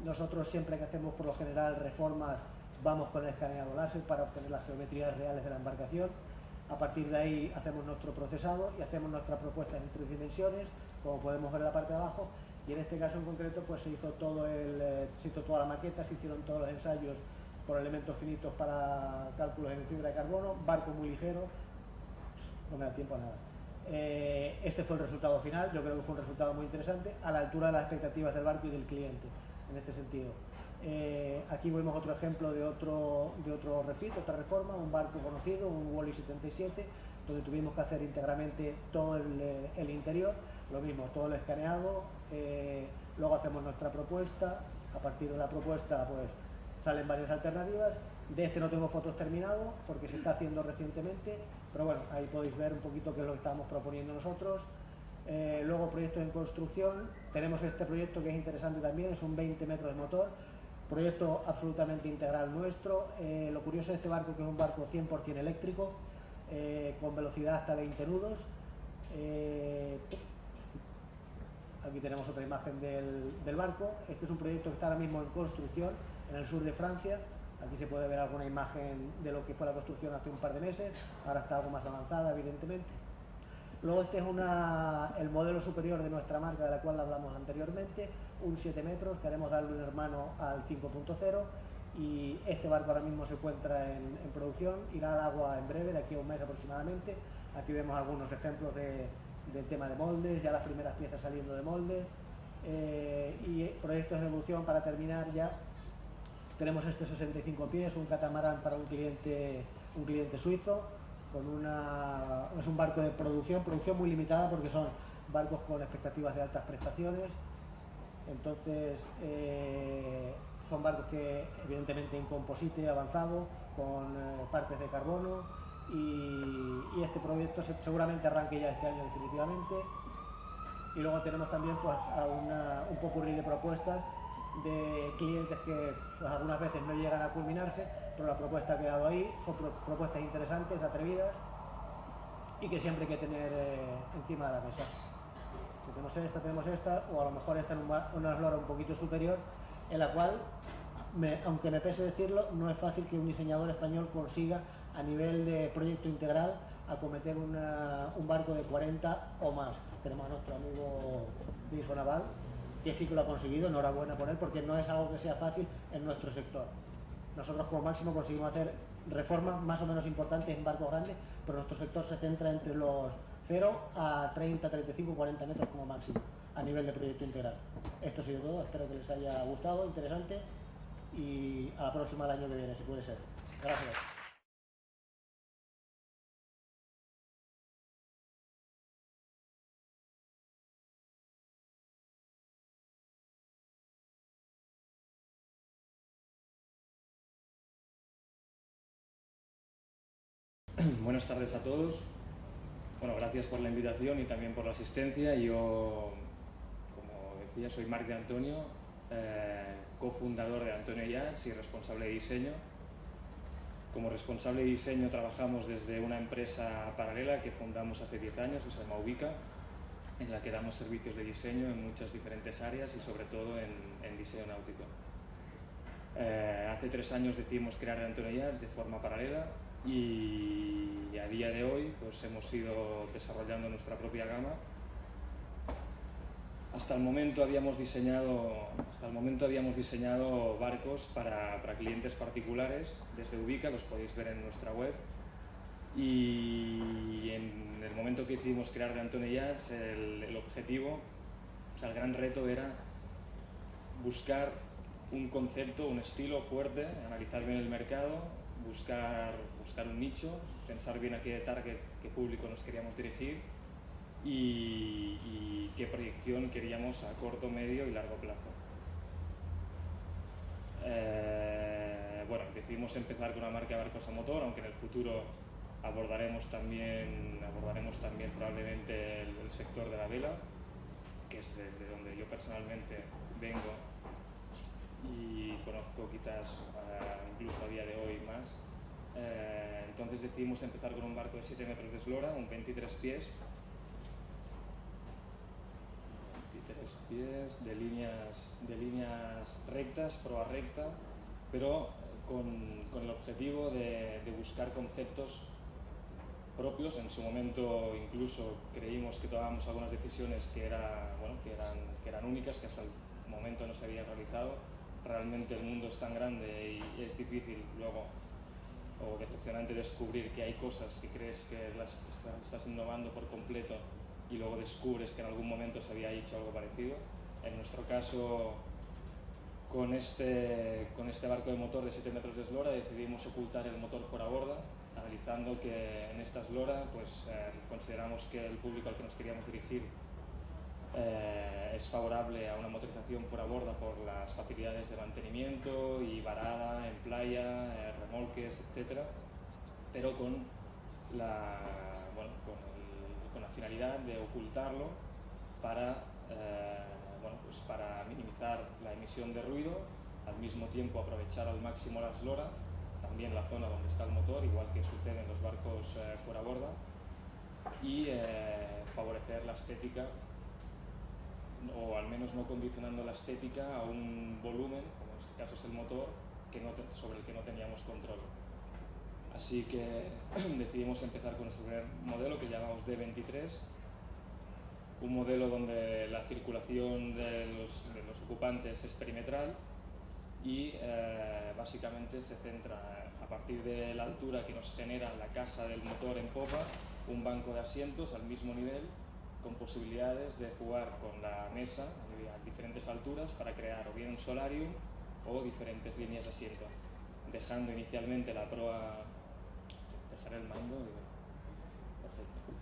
Nosotros siempre que hacemos por lo general reformas vamos con el escaneado láser para obtener las geometrías reales de la embarcación. A partir de ahí hacemos nuestro procesado y hacemos nuestras propuestas en 3 dimensiones, como podemos ver en la parte de abajo, y en este caso en concreto pues se hizo toda la maqueta, se hicieron todos los ensayos por elementos finitos para cálculos en fibra de carbono, barco muy ligero, no me da tiempo a nada. Este fue el resultado final. Yo creo que fue un resultado muy interesante, a la altura de las expectativas del barco y del cliente, en este sentido. Aquí vemos otro ejemplo de otro refit, otra reforma, un barco conocido, un Wally 77, donde tuvimos que hacer íntegramente todo el interior, lo mismo, todo el escaneado. Luego hacemos nuestra propuesta. A partir de la propuesta pues salen varias alternativas. De este no tengo fotos terminadas porque se está haciendo recientemente, pero bueno, ahí podéis ver un poquito qué es lo que estamos proponiendo nosotros. Luego proyectos en construcción. Tenemos este proyecto que es interesante también, es un 20 metros de motor, proyecto absolutamente integral nuestro. Lo curioso de este barco es que es un barco 100% eléctrico, con velocidad hasta 20 nudos. Aquí tenemos otra imagen del barco. Este es un proyecto que está ahora mismo en construcción en el sur de Francia. Aquí se puede ver alguna imagen de lo que fue la construcción hace un par de meses, ahora está algo más avanzada evidentemente. Luego este es el modelo superior de nuestra marca, de la cual hablamos anteriormente, un 7 metros, queremos darle un hermano al 5.0, y este barco ahora mismo se encuentra en producción, irá al agua en breve, de aquí a un mes aproximadamente. Aquí vemos algunos ejemplos del tema de moldes, ya las primeras piezas saliendo de moldes, y proyectos de evolución. Para terminar ya, tenemos este 65 pies, un catamarán para un cliente suizo, es un barco de producción muy limitada porque son barcos con expectativas de altas prestaciones. Entonces son barcos que evidentemente en composite avanzado, con partes de carbono, y este proyecto seguramente arranque ya este año definitivamente. Y luego tenemos también pues un popurrí de propuestas de clientes que pues algunas veces no llegan a culminarse, pero la propuesta ha quedado ahí. Son propuestas interesantes, atrevidas, y que siempre hay que tener encima de la mesa. Si tenemos esta, o a lo mejor esta en una eslora un poquito superior, en la cual, aunque me pese decirlo, no es fácil que un diseñador español consiga a nivel de proyecto integral acometer un barco de 40 o más. Tenemos a nuestro amigo de Isonaval, que sí que lo ha conseguido, enhorabuena por él, porque no es algo que sea fácil en nuestro sector. Nosotros como máximo conseguimos hacer reformas más o menos importantes en barcos grandes, pero nuestro sector se centra entre los 0 a 30, 35, 40 metros como máximo, a nivel de proyecto integral. Esto ha sido todo, espero que les haya gustado, interesante, y a la próxima del año que viene, si puede ser. Gracias. Buenas tardes a todos. Bueno, gracias por la invitación y también por la asistencia. Yo, como decía, soy Marc de Antonio, cofundador de Antonio Yachts y responsable de diseño. Como responsable de diseño trabajamos desde una empresa paralela que fundamos hace 10 años, que se llama Ubica, en la que damos servicios de diseño en muchas diferentes áreas y sobre todo en diseño náutico. Hace 3 años decidimos crear Antonio Yachts de forma paralela y a día de hoy pues hemos ido desarrollando nuestra propia gama. Hasta el momento habíamos diseñado barcos para clientes particulares desde Ubica, los podéis ver en nuestra web. Y en el momento que decidimos crear de Antonio Yachts, el objetivo, o sea, el gran reto era buscar un concepto, un estilo fuerte, analizar bien el mercado, buscar un nicho, pensar bien a qué target, qué público nos queríamos dirigir y qué proyección queríamos a corto, medio y largo plazo. Bueno, decidimos empezar con una marca de barcos a motor, aunque en el futuro abordaremos también probablemente el sector de la vela, que es desde donde yo personalmente vengo y conozco quizás incluso a día de hoy más. Entonces decidimos empezar con un barco de 7 metros de eslora, un 23 pies, de líneas rectas, proa recta, pero con el objetivo de buscar conceptos propios. En su momento incluso creímos que tomábamos algunas decisiones que eran únicas, que hasta el momento no se habían realizado. Realmente el mundo es tan grande y es difícil luego o decepcionante descubrir que hay cosas que crees que las estás innovando por completo y luego descubres que en algún momento se había hecho algo parecido. En nuestro caso, con este barco de motor de 7 metros de eslora decidimos ocultar el motor fuera borda, analizando que en esta eslora pues, consideramos que el público al que nos queríamos dirigir es favorable a una motorización fuera borda por las facilidades de mantenimiento y varada en playa, remolques, etc. Pero con la finalidad de ocultarlo para minimizar la emisión de ruido, al mismo tiempo aprovechar al máximo la eslora, también la zona donde está el motor, igual que sucede en los barcos fuera borda, y favorecer la estética, o al menos no condicionando la estética a un volumen, como en este caso es el motor, sobre el que no teníamos control. Así que decidimos empezar con nuestro primer modelo, que llamamos D23, un modelo donde la circulación de los ocupantes es perimetral y básicamente se centra a partir de la altura que nos genera la caja del motor en popa, un banco de asientos al mismo nivel, con posibilidades de jugar con la mesa a diferentes alturas para crear o bien un solarium o diferentes líneas de asiento, dejando inicialmente la proa, dejaré el mando, perfecto,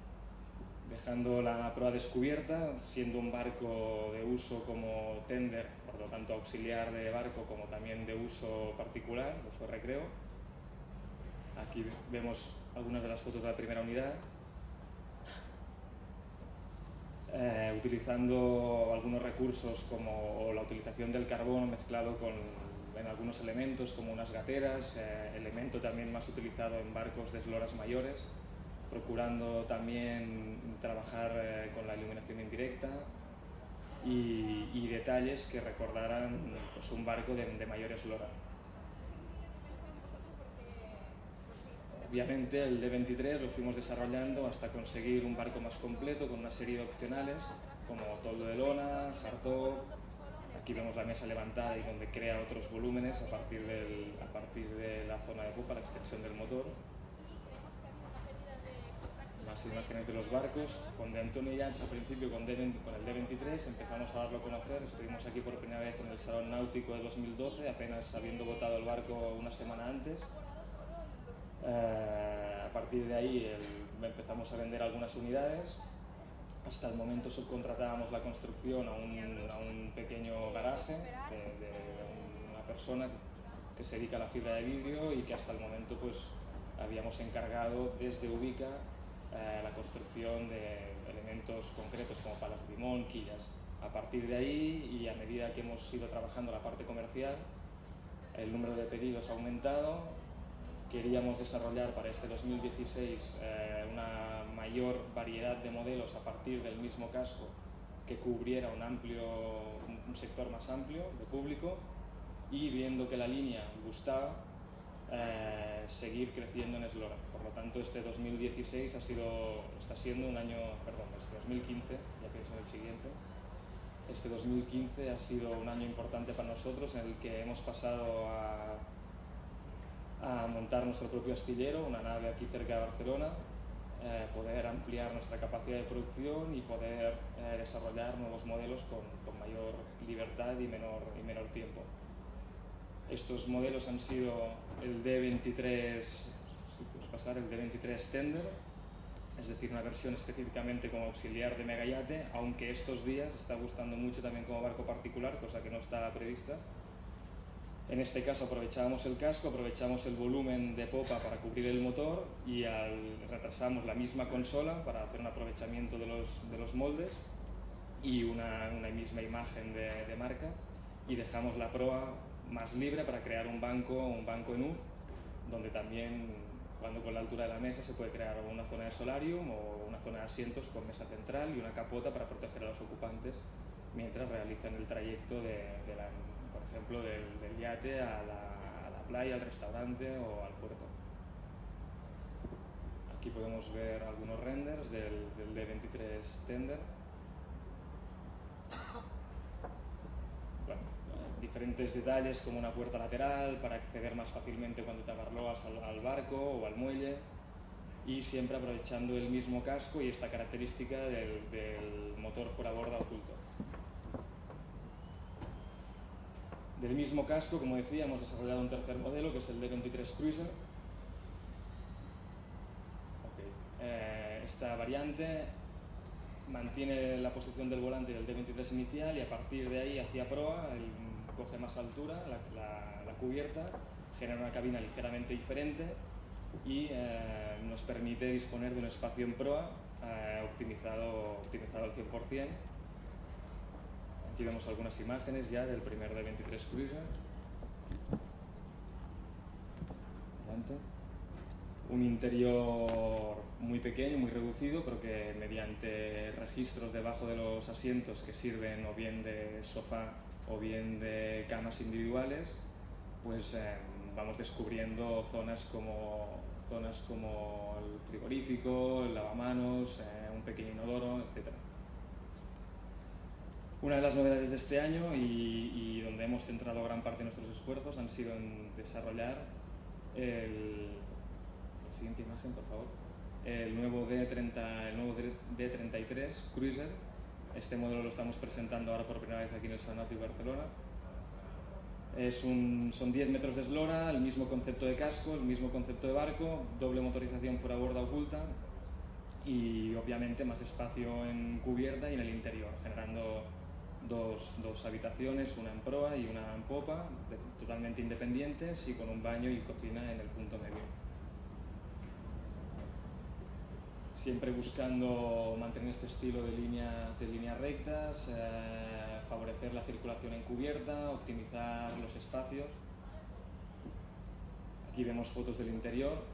dejando la proa descubierta, siendo un barco de uso como tender, por lo tanto auxiliar de barco, como también de uso particular, uso recreo. Aquí vemos algunas de las fotos de la primera unidad. Utilizando algunos recursos como la utilización del carbono mezclado en algunos elementos como unas gateras, elemento también más utilizado en barcos de esloras mayores, procurando también trabajar con la iluminación indirecta y detalles que recordaran pues, un barco de mayor eslora. Obviamente el D23 lo fuimos desarrollando hasta conseguir un barco más completo con una serie de opcionales como toldo de lona, hardtop, Aquí vemos la mesa levantada y donde crea otros volúmenes a partir de la zona de popa, la extensión del motor. Más imágenes de los barcos. Con De Antonio Yats al principio con el D23 empezamos a darlo a conocer. Estuvimos aquí por primera vez en el Salón Náutico de 2012, apenas habiendo botado el barco una semana antes. A partir de ahí empezamos a vender algunas unidades. Hasta el momento subcontratábamos la construcción a un pequeño garaje de una persona que se dedica a la fibra de vidrio y que hasta el momento pues habíamos encargado desde Ubica la construcción de elementos concretos como palas de limón, quillas. A partir de ahí y a medida que hemos ido trabajando la parte comercial, el número de pedidos ha aumentado. Queríamos desarrollar para este 2016 una mayor variedad de modelos a partir del mismo casco que cubriera un sector más amplio de público, y viendo que la línea gustaba, seguir creciendo en eslora. Por lo tanto, este 2016 está siendo un año, este 2015, ya pienso en el siguiente, este 2015 ha sido un año importante para nosotros en el que hemos pasado a montar nuestro propio astillero, una nave aquí cerca de Barcelona, poder ampliar nuestra capacidad de producción y poder desarrollar nuevos modelos con mayor libertad y menor tiempo. Estos modelos han sido el D23, el D23 Tender, es decir, una versión específicamente como auxiliar de megayate, aunque estos días está gustando mucho también como barco particular, cosa que no estaba prevista. En este caso aprovechábamos el casco, aprovechamos el volumen de popa para cubrir el motor y retrasamos la misma consola para hacer un aprovechamiento de los moldes y una misma imagen de marca, y dejamos la proa más libre para crear un banco en U, donde también, jugando con la altura de la mesa, se puede crear una zona de solarium o una zona de asientos con mesa central y una capota para proteger a los ocupantes mientras realizan el trayecto por ejemplo, del yate a la playa, al restaurante o al puerto. Aquí podemos ver algunos renders del D23 Tender. Bueno, diferentes detalles como una puerta lateral para acceder más fácilmente cuando te agarloas al barco o al muelle, y siempre aprovechando el mismo casco y esta característica del motor fuera borda oculto. Del mismo casco, como decía, hemos desarrollado un tercer modelo que es el D23 Cruiser. Esta variante mantiene la posición del volante del D23 inicial y a partir de ahí hacia proa coge más altura, la cubierta, genera una cabina ligeramente diferente y nos permite disponer de un espacio en proa optimizado al 100%. Aquí vemos algunas imágenes ya del primer D23 Cruiser. Adelante. Un interior muy pequeño, muy reducido, pero que mediante registros debajo de los asientos que sirven o bien de sofá o bien de camas individuales, pues vamos descubriendo zonas como el frigorífico, el lavamanos, un pequeño inodoro, etc. Una de las novedades de este año y donde hemos centrado gran parte de nuestros esfuerzos han sido en desarrollar la siguiente imagen, por favor, el nuevo D33 Cruiser. Este modelo lo estamos presentando ahora por primera vez aquí en el Salón Náutico de Barcelona. Son 10 metros de eslora, el mismo concepto de casco, el mismo concepto de barco, doble motorización fuera borda oculta y obviamente más espacio en cubierta y en el interior, generando dos habitaciones, una en proa y una en popa, totalmente independientes y con un baño y cocina en el punto medio. Siempre buscando mantener este estilo de líneas rectas, favorecer la circulación en cubierta, optimizar los espacios. Aquí vemos fotos del interior.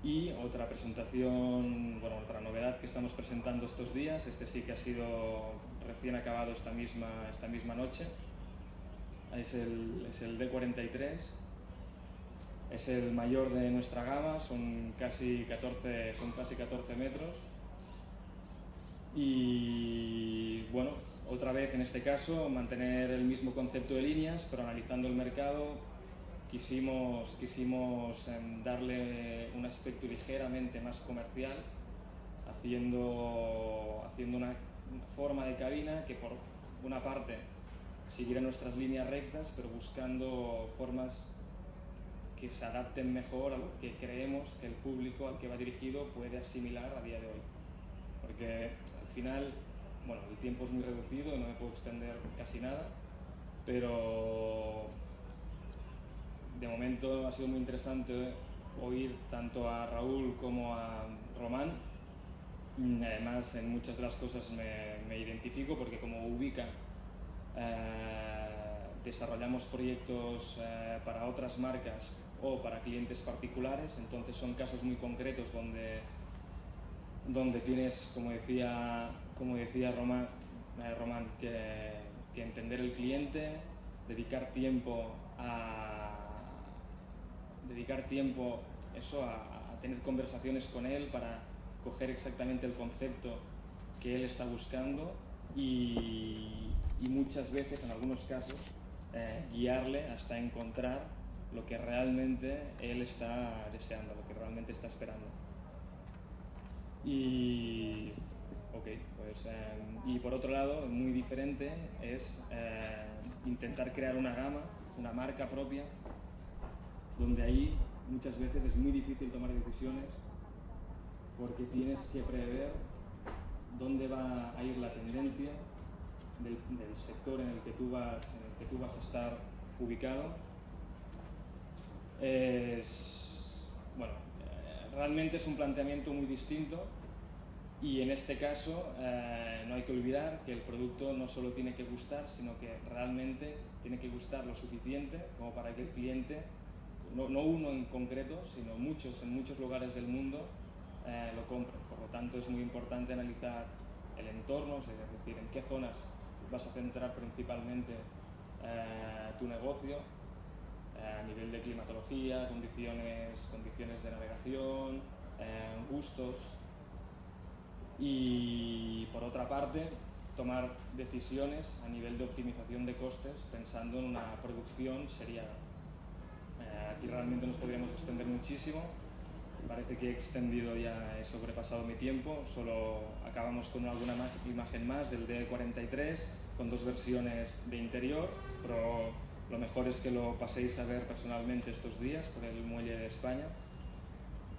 Y otra presentación, otra novedad que estamos presentando estos días, este sí que ha sido recién acabado esta misma noche, es el D43, es el mayor de nuestra gama, son casi 14 metros y otra vez, en este caso, mantener el mismo concepto de líneas, pero analizando el mercado, quisimos darle un aspecto ligeramente más comercial, haciendo una forma de cabina que por una parte siguiera nuestras líneas rectas, pero buscando formas que se adapten mejor a lo que creemos que el público al que va dirigido puede asimilar a día de hoy. Porque al final, bueno, el tiempo es muy reducido y no me puedo extender casi nada, pero de momento ha sido muy interesante oír tanto a Raúl como a Román. Además, en muchas de las cosas me identifico porque como ubican, desarrollamos proyectos para otras marcas o para clientes particulares, entonces son casos muy concretos donde tienes, como decía Román, que entender el cliente, dedicar tiempo a tener conversaciones con él para coger exactamente el concepto que él está buscando y muchas veces, en algunos casos, guiarle hasta encontrar lo que realmente él está deseando, lo que realmente está esperando. Y por otro lado, muy diferente es intentar crear una gama, una marca propia, donde ahí muchas veces es muy difícil tomar decisiones porque tienes que prever dónde va a ir la tendencia del sector en el que tú vas a estar ubicado. Realmente es un planteamiento muy distinto y en este caso no hay que olvidar que el producto no solo tiene que gustar, sino que realmente tiene que gustar lo suficiente como para que el cliente, no uno en concreto, sino muchos en muchos lugares del mundo lo compren. Por lo tanto, es muy importante analizar el entorno, es decir, en qué zonas vas a centrar principalmente tu negocio, a nivel de climatología, condiciones de navegación, gustos. Y por otra parte, tomar decisiones a nivel de optimización de costes pensando en una producción seriada. Aquí realmente nos podríamos extender muchísimo. Parece que he sobrepasado mi tiempo. Solo acabamos con alguna imagen más del D43 con 2 versiones de interior, pero lo mejor es que lo paséis a ver personalmente estos días por el muelle de España.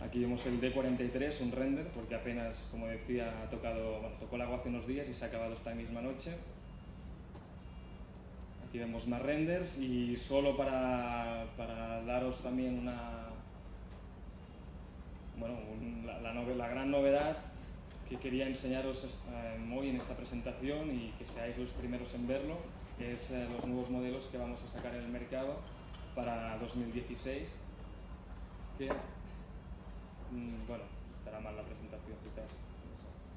Aquí vemos el D43, un render, porque apenas, como decía, tocó el agua hace unos días y se ha acabado esta misma noche. Aquí vemos más renders y solo para daros también la gran novedad que quería enseñaros hoy en esta presentación y que seáis los primeros en verlo, que es los nuevos modelos que vamos a sacar en el mercado para 2016, que estará mal la presentación quizás.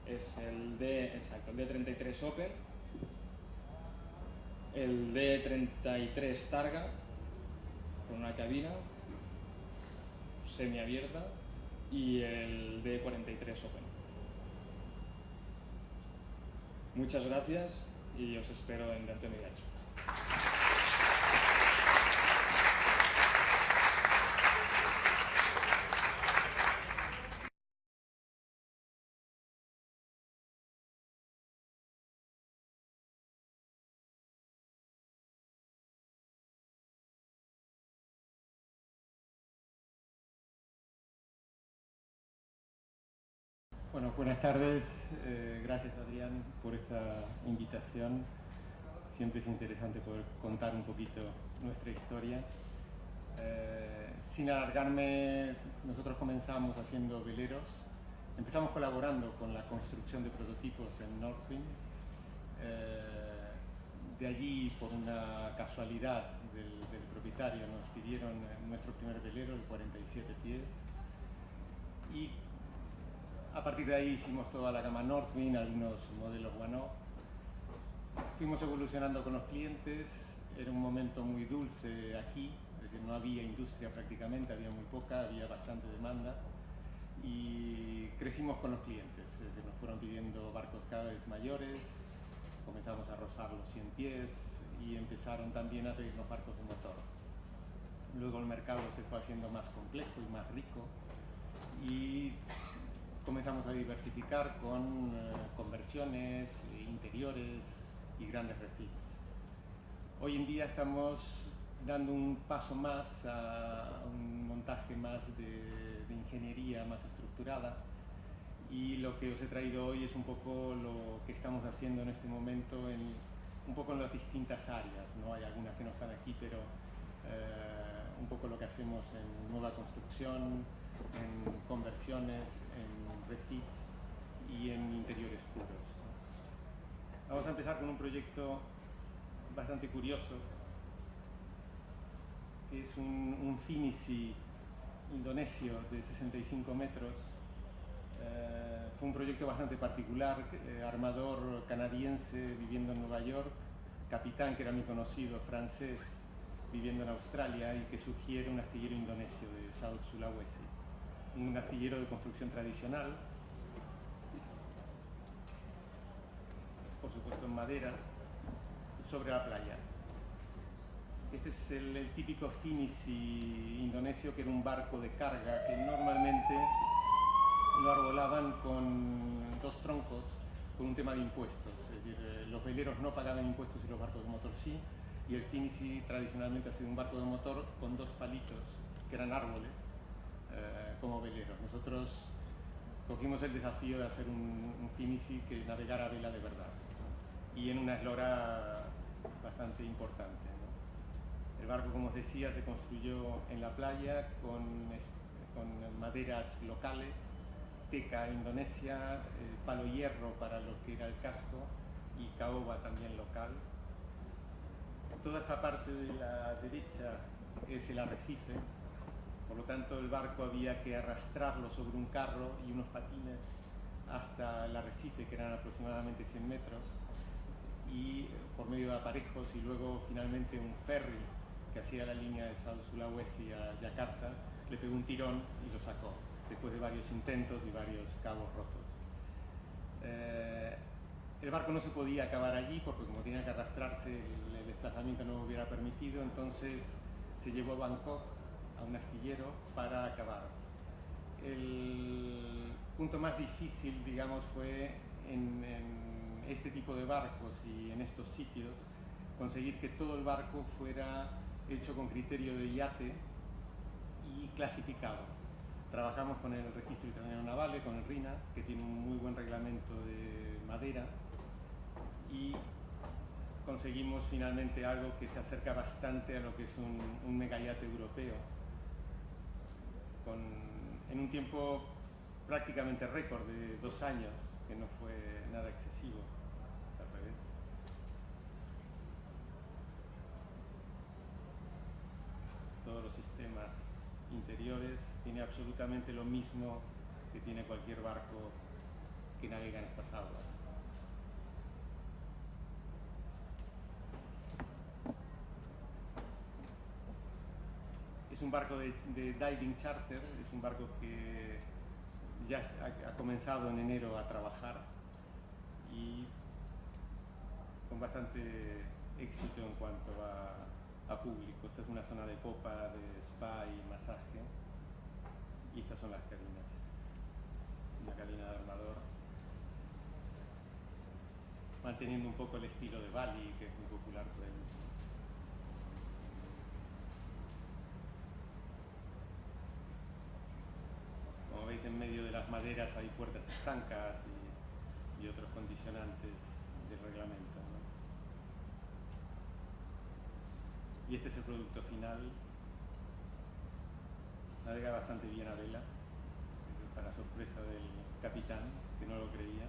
Es el D33 Open, el D33 Targa con una cabina semiabierta y el D43 Open. Muchas gracias y os espero en Antonio Gacho. Bueno, buenas tardes. Gracias, Adrián, por esta invitación. Siempre es interesante poder contar un poquito nuestra historia. Sin alargarme, nosotros comenzamos haciendo veleros. Empezamos colaborando con la construcción de prototipos en Northwind. De allí, por una casualidad del propietario, nos pidieron nuestro primer velero, el 47 pies. Y a partir de ahí hicimos toda la gama Northwind, algunos modelos one-off. Fuimos evolucionando con los clientes, era un momento muy dulce aquí, es decir, no había industria prácticamente, había muy poca, había bastante demanda y crecimos con los clientes, es decir, nos fueron pidiendo barcos cada vez mayores, comenzamos a rozar los 100 pies y empezaron también a pedirnos barcos de motor. Luego el mercado se fue haciendo más complejo y más rico y comenzamos a diversificar con conversiones, interiores y grandes refits. Hoy en día estamos dando un paso más a un montaje más de ingeniería más estructurada, y lo que os he traído hoy es un poco lo que estamos haciendo en este momento un poco en las distintas áreas, ¿no? Hay algunas que no están aquí, pero un poco lo que hacemos en nueva construcción, en conversiones, en refit y en interiores puros, ¿no? Vamos a empezar con un proyecto bastante curioso, que es un Finisi indonesio de 65 metros. Fue un proyecto bastante particular, armador canadiense viviendo en Nueva York, capitán, que era muy conocido, francés, viviendo en Australia, y que sugiere un astillero indonesio de South Sulawesi, un astillero de construcción tradicional, por supuesto en madera, sobre la playa. Este es el típico Finisi indonesio, que era un barco de carga que normalmente lo arbolaban con dos troncos, con un tema de impuestos. Es decir, los veleros no pagaban impuestos y los barcos de motor sí, y el Finisi tradicionalmente ha sido un barco de motor con dos palitos, que eran árboles, como veleros. Nosotros cogimos el desafío de hacer un Finisi que navegara a vela de verdad, ¿no? Y en una eslora bastante importante, ¿no? El barco, como os decía, se construyó en la playa con maderas locales, teca indonesia, palo hierro para lo que era el casco y caoba también local. Toda esta parte de la derecha es el arrecife, por lo tanto el barco había que arrastrarlo sobre un carro y unos patines hasta el arrecife, que eran aproximadamente 100 metros, y por medio de aparejos, y luego finalmente un ferry que hacía la línea de South Sulawesi a Yakarta, le pegó un tirón y lo sacó, después de varios intentos y varios cabos rotos. El barco no se podía acabar allí porque, como tenía que arrastrarse, el desplazamiento no lo hubiera permitido, entonces se llevó a Bangkok, a un astillero, para acabar. El punto más difícil, digamos, fue en este tipo de barcos y en estos sitios conseguir que todo el barco fuera hecho con criterio de IATE y clasificado. Trabajamos con el Registro Italiano Navale, con el RINA, que tiene un muy buen reglamento de madera, y conseguimos finalmente algo que se acerca bastante a lo que es un megayate europeo, en un tiempo prácticamente récord de 2 años, que no fue nada excesivo, al revés. Todos los sistemas interiores, tiene absolutamente lo mismo que tiene cualquier barco que navega en estas aguas. Es un barco de diving charter, es un barco que ya ha comenzado en enero a trabajar y con bastante éxito en cuanto a público. Esta es una zona de popa, de spa y masaje, y estas son las cabinas. Una cabina de armador, manteniendo un poco el estilo de Bali, que es muy popular por él. Como veis, en medio de las maderas hay puertas estancas y otros condicionantes del reglamento, ¿no? Y este es el producto final. Navega bastante bien a vela, para sorpresa del capitán, que no lo creía.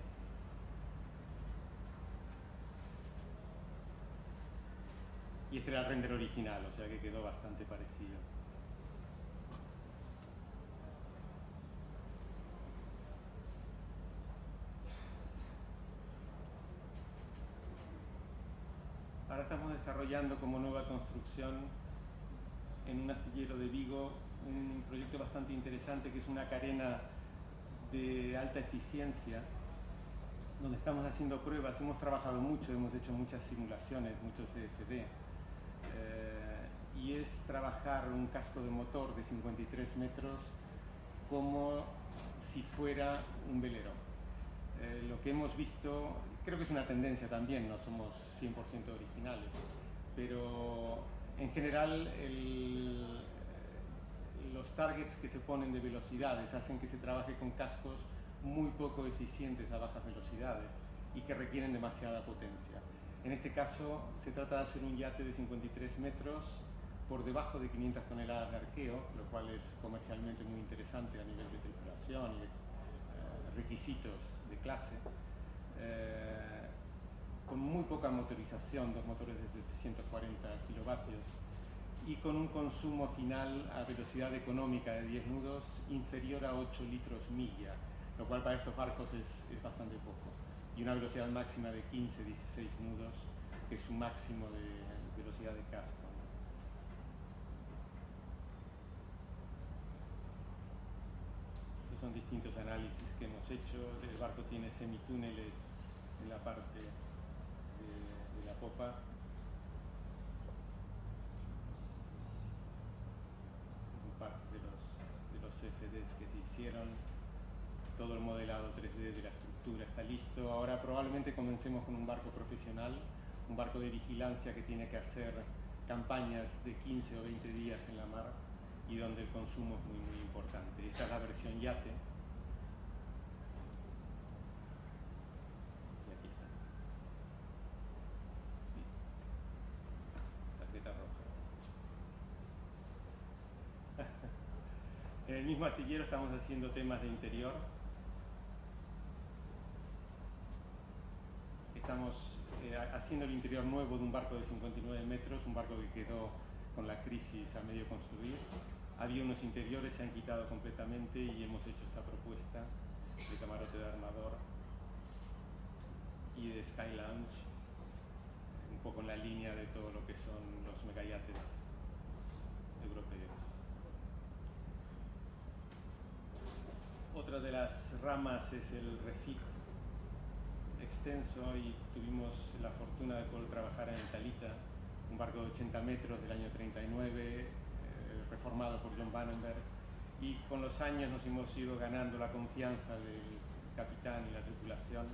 Y este era el render original, o sea que quedó bastante parecido. Ahora estamos desarrollando como nueva construcción en un astillero de Vigo un proyecto bastante interesante, que es una carena de alta eficiencia donde estamos haciendo pruebas. Hemos trabajado mucho, hemos hecho muchas simulaciones, muchos CFD, y es trabajar un casco de motor de 53 metros como si fuera un velero. Lo que hemos visto, creo que es una tendencia también, no somos 100% originales, pero en general los targets que se ponen de velocidades hacen que se trabaje con cascos muy poco eficientes a bajas velocidades y que requieren demasiada potencia. En este caso se trata de hacer un yate de 53 metros por debajo de 500 toneladas de arqueo, lo cual es comercialmente muy interesante a nivel de tripulación y de requisitos de clase, con muy poca motorización, 2 motores de 740 kilovatios, y con un consumo final a velocidad económica de 10 nudos inferior a 8 litros milla, lo cual para estos barcos es bastante poco, y una velocidad máxima de 15-16 nudos, que es su máximo de velocidad de casco. Estos son distintos análisis que hemos hecho. El barco tiene semitúneles en la parte de la popa. Parte de los CFDs que se hicieron, todo el modelado 3D de la estructura está listo. Ahora probablemente comencemos con un barco profesional, un barco de vigilancia que tiene que hacer campañas de 15 o 20 días en la mar y donde el consumo es muy, muy importante. Esta es la versión yate. Y aquí está. Sí. Tarjeta roja. En el mismo astillero estamos haciendo temas de interior. Estamos haciendo el interior nuevo de un barco de 59 metros, un barco que quedó con la crisis a medio construir. Había unos interiores, se han quitado completamente y hemos hecho esta propuesta de camarote de armador y de Sky Lounge, un poco en la línea de todo lo que son los megayates europeos. Otra de las ramas es el refit extenso y tuvimos la fortuna de poder trabajar en el Talita, un barco de 80 metros del año 39, reformado por John Vandenberg, y con los años nos hemos ido ganando la confianza del capitán y la tripulación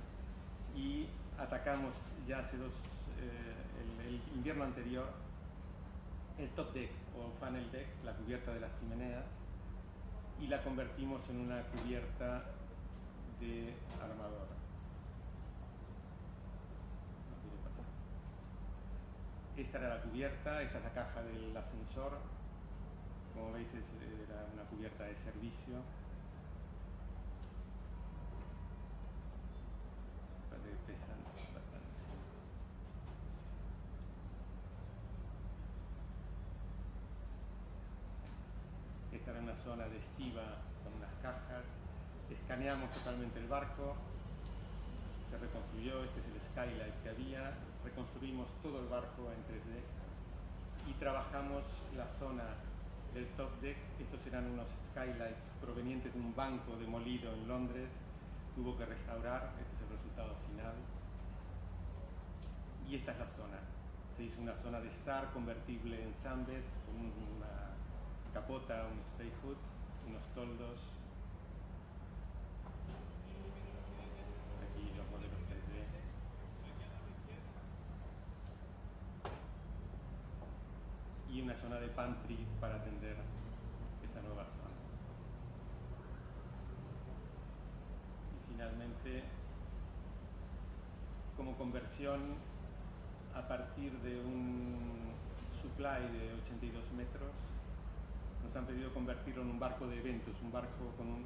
y atacamos ya hace el invierno anterior el top deck o funnel deck, la cubierta de las chimeneas, y la convertimos en una cubierta de armador. Esta era la cubierta, esta es la caja del ascensor. Como veis, era una cubierta de servicio. Pesan bastante. Esta era una zona de estiva con unas cajas. Escaneamos totalmente el barco, se reconstruyó, este es el skylight que había, reconstruimos todo el barco en 3D y trabajamos la zona del top deck. Estos eran unos skylights provenientes de un banco demolido en Londres, que hubo que restaurar. Este es el resultado final. Y esta es la zona. Se hizo una zona de estar convertible en sunbed con una capota, un spray hood, unos toldos. Aquí los modelos 3D. Y una zona de pantry para atender esta nueva zona. Y finalmente, como conversión a partir de un supply de 82 metros, nos han pedido convertirlo en un barco de eventos, un barco con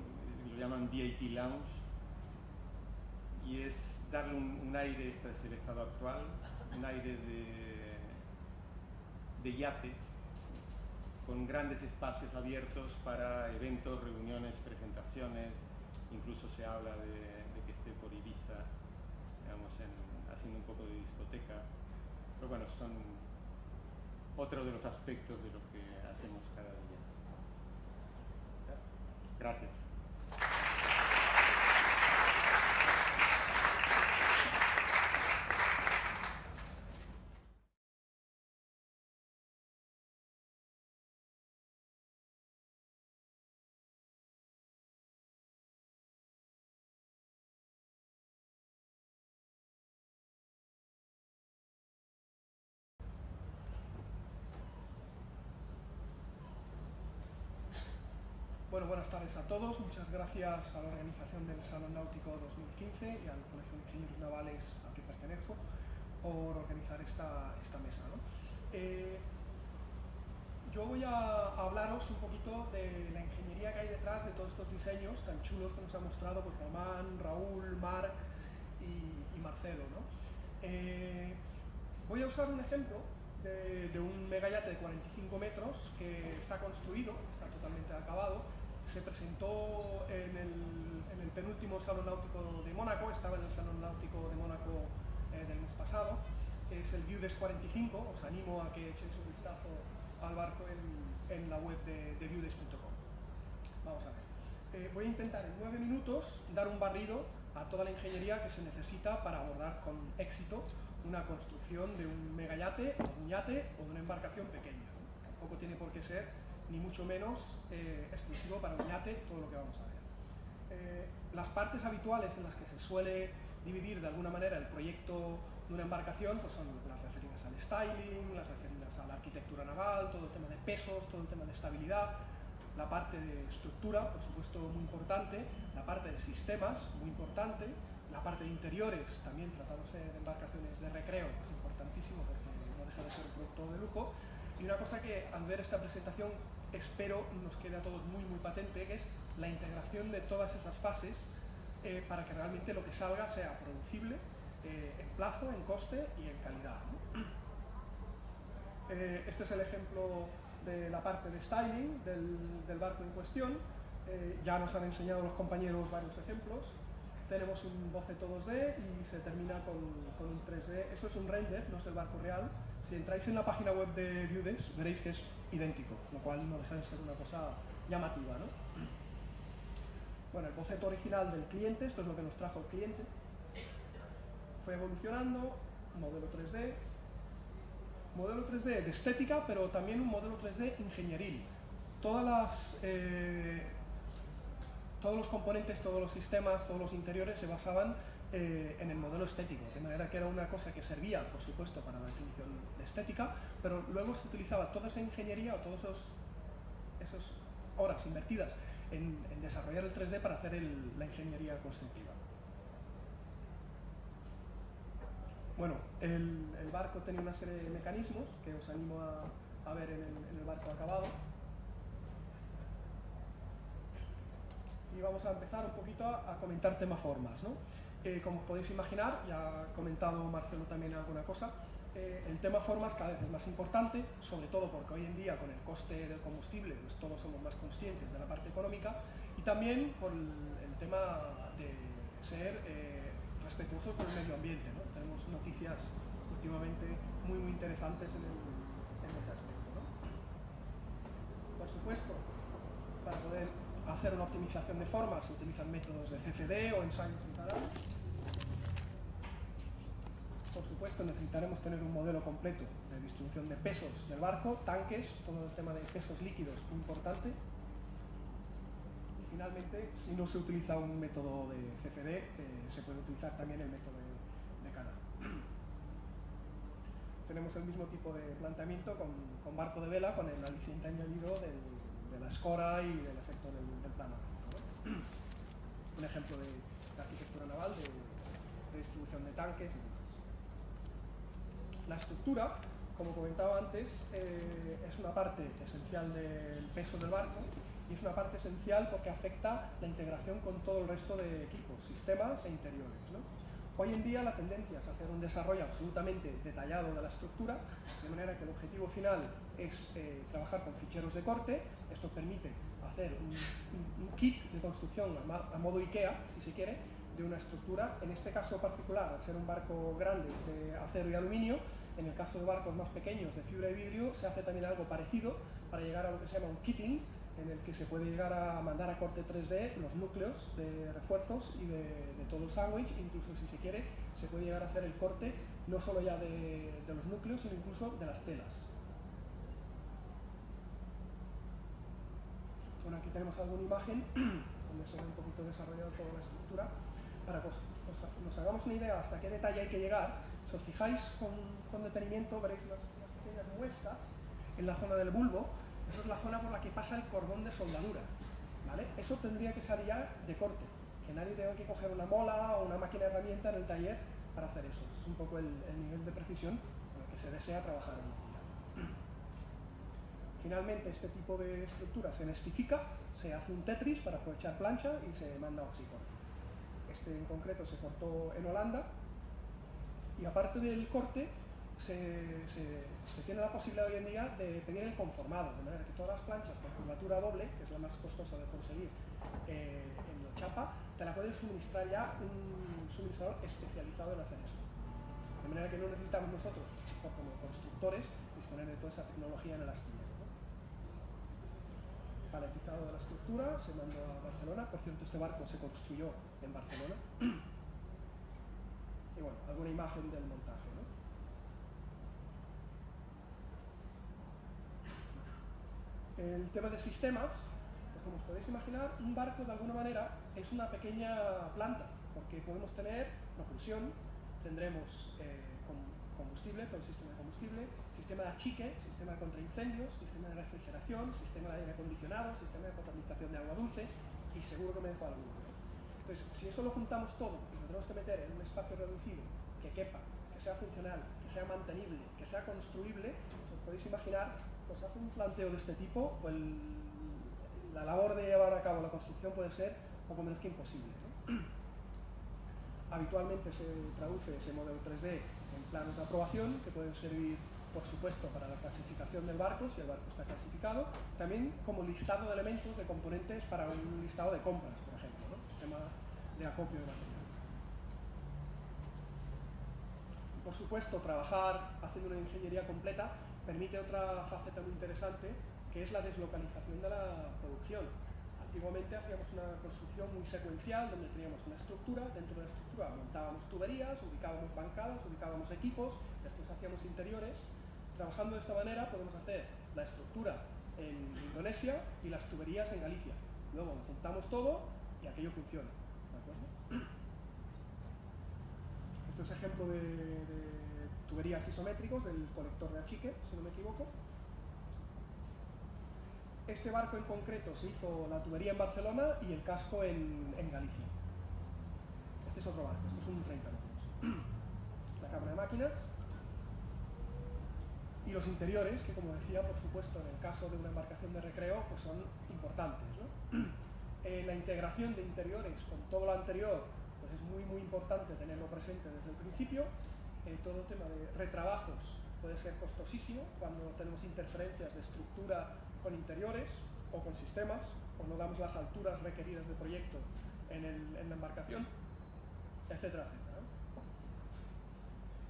lo llaman VIP Lounge, y es darle un aire, este es el estado actual, un aire de yate, con grandes espacios abiertos para eventos, reuniones, presentaciones. Incluso se habla de que esté por Ibiza, digamos, haciendo un poco de discoteca. Pero bueno, son otro de los aspectos de lo que hacemos cada día. Gracias. Bueno, buenas tardes a todos. Muchas gracias a la organización del Salón Náutico 2015 y al Colegio de Ingenieros Navales al que pertenezco por organizar esta mesa, ¿no? Yo voy a hablaros un poquito de la ingeniería que hay detrás de todos estos diseños tan chulos que nos han mostrado pues, Román, Raúl, Marc y Marcelo, ¿no? Voy a usar un ejemplo de un megayate de 45 metros que está construido, está totalmente acabado. Se presentó en el penúltimo Salón Náutico de Mónaco, estaba en el Salón Náutico de Mónaco del mes pasado. Es el Viudes 45, os animo a que echéis un vistazo al barco en la web de viudes.com. Vamos a ver. Voy a intentar en 9 minutos dar un barrido a toda la ingeniería que se necesita para abordar con éxito una construcción de un megayate, o un yate o de una embarcación pequeña, ¿no? Tampoco tiene por qué ser, ni mucho menos, exclusivo para un yate todo lo que vamos a ver. Las partes habituales en las que se suele dividir de alguna manera el proyecto de una embarcación pues son las referidas al styling, las referidas a la arquitectura naval, todo el tema de pesos, todo el tema de estabilidad, la parte de estructura, por supuesto, muy importante, la parte de sistemas, muy importante, la parte de interiores, también tratándose de embarcaciones de recreo, es importantísimo porque no deja de ser un producto de lujo. Y una cosa que al ver esta presentación espero nos quede a todos muy patente, que es la integración de todas esas fases para que realmente lo que salga sea producible en plazo, en coste y en calidad, ¿no? Este es el ejemplo de la parte de styling del barco en cuestión. Ya nos han enseñado los compañeros varios ejemplos. Tenemos un boceto 2D y se termina con un 3D. Eso es un render, no es el barco real. Si entráis en la página web de Viudes veréis que es idéntico, lo cual no deja de ser una cosa llamativa, ¿no? Bueno, el boceto original del cliente, esto es lo que nos trajo el cliente. Fue evolucionando, modelo 3D de estética, pero también un modelo 3D ingenieril. Todos los componentes, todos los sistemas, todos los interiores se basaban en el modelo estético, de manera que era una cosa que servía, por supuesto, para la definición de estética, pero luego se utilizaba toda esa ingeniería o todas esas horas invertidas en desarrollar el 3D para hacer la ingeniería constructiva. Bueno, el barco tenía una serie de mecanismos que os animo a ver en el barco acabado. Y vamos a empezar un poquito a comentar tema formas, ¿no? Como podéis imaginar, ya ha comentado Marcelo también alguna cosa, el tema formas cada vez es más importante, sobre todo porque hoy en día con el coste del combustible pues todos somos más conscientes de la parte económica y también por el tema de ser respetuosos con el medio ambiente, ¿no? Tenemos noticias últimamente muy interesantes en ese aspecto, ¿no? Por supuesto, para poder hacer una optimización de formas se utilizan métodos de CFD o ensayos en paralelo. Por supuesto necesitaremos tener un modelo completo de distribución de pesos del barco, tanques, todo el tema de pesos líquidos importante. Y finalmente, si no se utiliza un método de CFD, se puede utilizar también el método de canal. Tenemos el mismo tipo de planteamiento con barco de vela, con el aliciente añadido de la escora y del efecto del plano, ¿no? Un ejemplo de arquitectura naval, de distribución de tanques y demás. La estructura, como comentaba antes, es una parte esencial del peso del barco y es una parte esencial porque afecta la integración con todo el resto de equipos, sistemas e interiores, ¿no? Hoy en día la tendencia es hacer un desarrollo absolutamente detallado de la estructura, de manera que el objetivo final es trabajar con ficheros de corte. Esto permite hacer un kit de construcción a modo IKEA, si se quiere, de una estructura. En este caso particular, al ser un barco grande de acero y aluminio, en el caso de barcos más pequeños de fibra y vidrio, se hace también algo parecido para llegar a lo que se llama un kitting, en el que se puede llegar a mandar a corte 3D los núcleos de refuerzos y de todo el sándwich. Incluso si se quiere, se puede llegar a hacer el corte no solo ya de los núcleos, sino incluso de las telas. Bueno, aquí tenemos alguna imagen donde se ve un poquito desarrollado toda la estructura. Para que nos hagamos una idea hasta qué detalle hay que llegar, si os fijáis con detenimiento veréis unas pequeñas muescas en la zona del bulbo. Esa es la zona por la que pasa el cordón de soldadura. ¿vale? Eso tendría que ser ya de corte, que nadie tenga que coger una mola o una máquina de herramienta en el taller para hacer eso. Ese es un poco el nivel de precisión con el que se desea trabajar hoy en día. Finalmente, este tipo de estructura se nestifica, se hace un Tetris para aprovechar plancha y se manda a oxicorte. Este en concreto se cortó en Holanda y aparte del corte se tiene la posibilidad hoy en día de pedir el conformado, de manera que todas las planchas con curvatura doble, que es la más costosa de conseguir en Ochapa, te la pueden suministrar ya un suministrador especializado en hacer eso. De manera que no necesitamos nosotros, como constructores, disponer de toda esa tecnología en el astillero. Paletizado de la estructura, se mandó a Barcelona. Por cierto, este barco se construyó en Barcelona. Y bueno, alguna imagen del montaje, ¿no? El tema de sistemas, pues como os podéis imaginar, un barco de alguna manera es una pequeña planta, porque podemos tener propulsión, tendremos combustible, todo el sistema de combustible, sistema de achique, sistema de contraincendios, sistema de refrigeración, sistema de aire acondicionado, sistema de potabilización de agua dulce y seguro que me dejo alguno, ¿no? Entonces, si eso lo juntamos todo y lo tenemos que meter en un espacio reducido, que quepa, que sea funcional, que sea mantenible, que sea construible, pues os podéis imaginar, pues hace un planteo de este tipo, pues la labor de llevar a cabo la construcción puede ser poco menos que imposible, ¿no? Habitualmente se traduce ese modelo 3D en planos de aprobación que pueden servir, por supuesto, para la clasificación del barco, si el barco está clasificado, también como listado de elementos, de componentes para un listado de compras, por ejemplo, ¿no? Tema de acopio de material. Por supuesto, trabajar haciendo una ingeniería completa permite otra faceta muy interesante, que es la deslocalización de la producción. Antiguamente hacíamos una construcción muy secuencial, donde teníamos una estructura, dentro de la estructura montábamos tuberías, ubicábamos bancadas, ubicábamos equipos, después hacíamos interiores. Trabajando de esta manera podemos hacer la estructura en Indonesia y las tuberías en Galicia. Luego lo juntamos todo y aquello funciona, ¿de acuerdo? Esto es ejemplo de tuberías isométricos del colector de achique, si no me equivoco. Este barco en concreto se hizo la tubería en Barcelona y el casco en Galicia. Este es otro barco, esto es un 30 metros. La cámara de máquinas y los interiores, que como decía, por supuesto, en el caso de una embarcación de recreo, pues son importantes, ¿no? La integración de interiores con todo lo anterior, pues es muy importante tenerlo presente desde el principio. Todo el tema de retrabajos puede ser costosísimo cuando tenemos interferencias de estructura con interiores o con sistemas, o no damos las alturas requeridas de proyecto en la embarcación, etcétera, etcétera.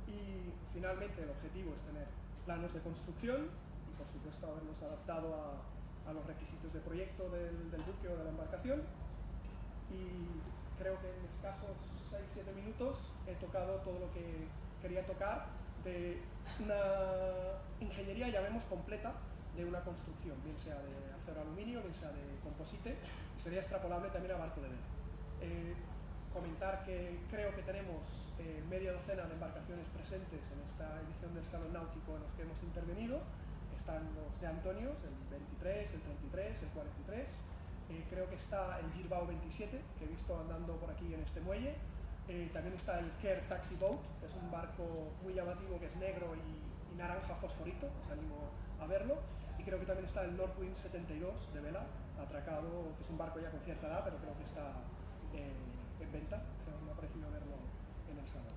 Y finalmente el objetivo es tener planos de construcción y por supuesto habernos adaptado a los requisitos de proyecto del buque o de la embarcación. Y creo que en escasos 6-7 minutos he tocado todo lo que quería tocar de una ingeniería, llamemos, completa de una construcción, bien sea de acero aluminio, bien sea de composite, y sería extrapolable también a barco de vela. Comentar que creo que tenemos media docena de embarcaciones presentes en esta edición del Salón Náutico en los que hemos intervenido. Están los de Antonios, el 23, el 33, el 43. Creo que está el Girbao 27, que he visto andando por aquí en este muelle. También está el Care Taxi Boat, que es un barco muy llamativo, que es negro y naranja fosforito, os animo a verlo. Y creo que también está el Northwind 72 de vela, atracado, que es un barco ya con cierta edad, pero creo que está en venta, creo que me ha parecido verlo en el salón.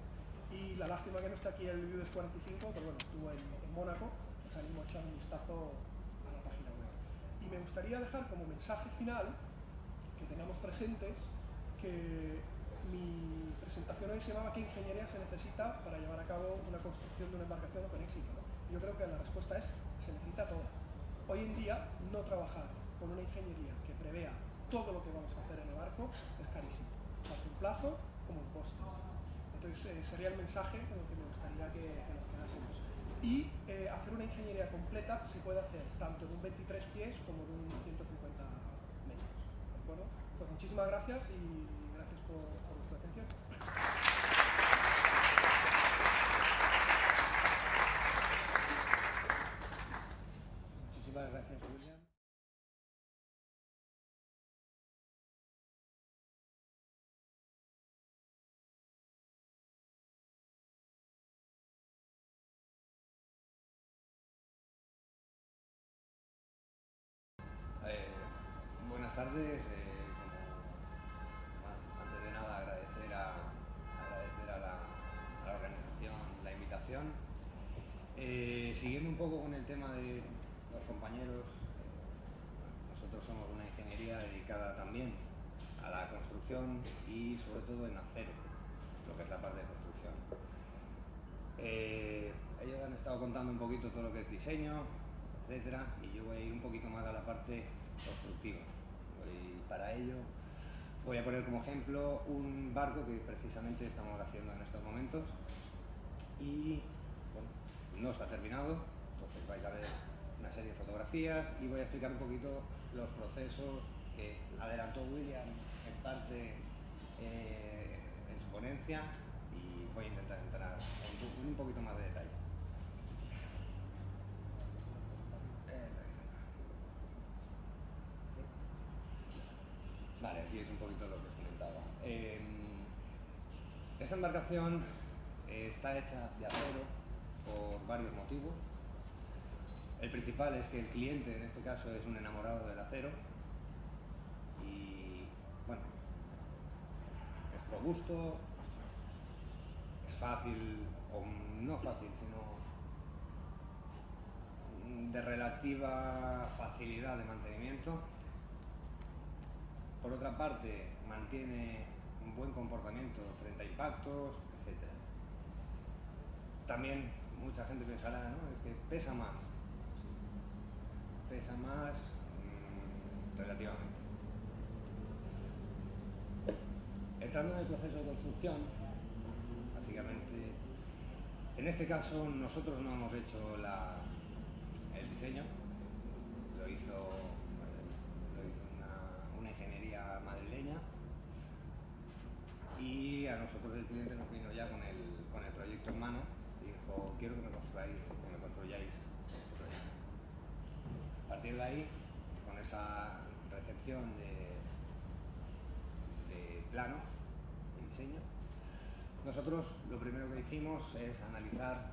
Y la lástima que no está aquí el Viudes 45, pero bueno, estuvo en Mónaco, os animo a echar un vistazo a la página web. Y me gustaría dejar como mensaje final que tengamos presentes que mi presentación hoy se llamaba ¿qué ingeniería se necesita para llevar a cabo una construcción de una embarcación con éxito? ¿No? Yo creo que la respuesta es se necesita toda. Hoy en día no trabajar con una ingeniería que prevea todo lo que vamos a hacer en el barco es carísimo, tanto en plazo como en costo. Entonces sería el mensaje con el que me gustaría que nos quedásemos. Y hacer una ingeniería completa se puede hacer tanto en un 23 pies como en un 150 metros. ¿De acuerdo? Pues muchísimas gracias y gracias por vuestra atención. tardes. Antes de nada agradecer a la organización la invitación. Siguiendo un poco con el tema de los compañeros, nosotros somos una ingeniería dedicada también a la construcción y sobre todo en acero, lo que es la parte de construcción. Ellos han estado contando un poquito todo lo que es diseño, etcétera, y yo voy a ir un poquito más a la parte constructiva. Para ello voy a poner como ejemplo un barco que precisamente estamos haciendo en estos momentos y bueno, no está terminado, entonces vais a ver una serie de fotografías y voy a explicar un poquito los procesos que adelantó William en parte en su ponencia, y voy a intentar entrar en un poquito más de detalle. Vale, aquí es un poquito lo que os comentaba. Esta embarcación está hecha de acero por varios motivos. El principal es que el cliente, en este caso, es un enamorado del acero y, bueno, es robusto, es fácil, o no fácil, sino de relativa facilidad de mantenimiento. Por otra parte, mantiene un buen comportamiento frente a impactos, etc. También mucha gente pensará, ¿no?, es que pesa más. Pesa más relativamente. Entrando en el proceso de construcción, básicamente, en este caso nosotros no hemos hecho el diseño, lo hizo una ingeniería madrileña, y a nosotros el cliente nos vino ya con el proyecto en mano y dijo: quiero que me construyáis este proyecto. A partir de ahí, con esa recepción de planos de diseño, nosotros lo primero que hicimos es analizar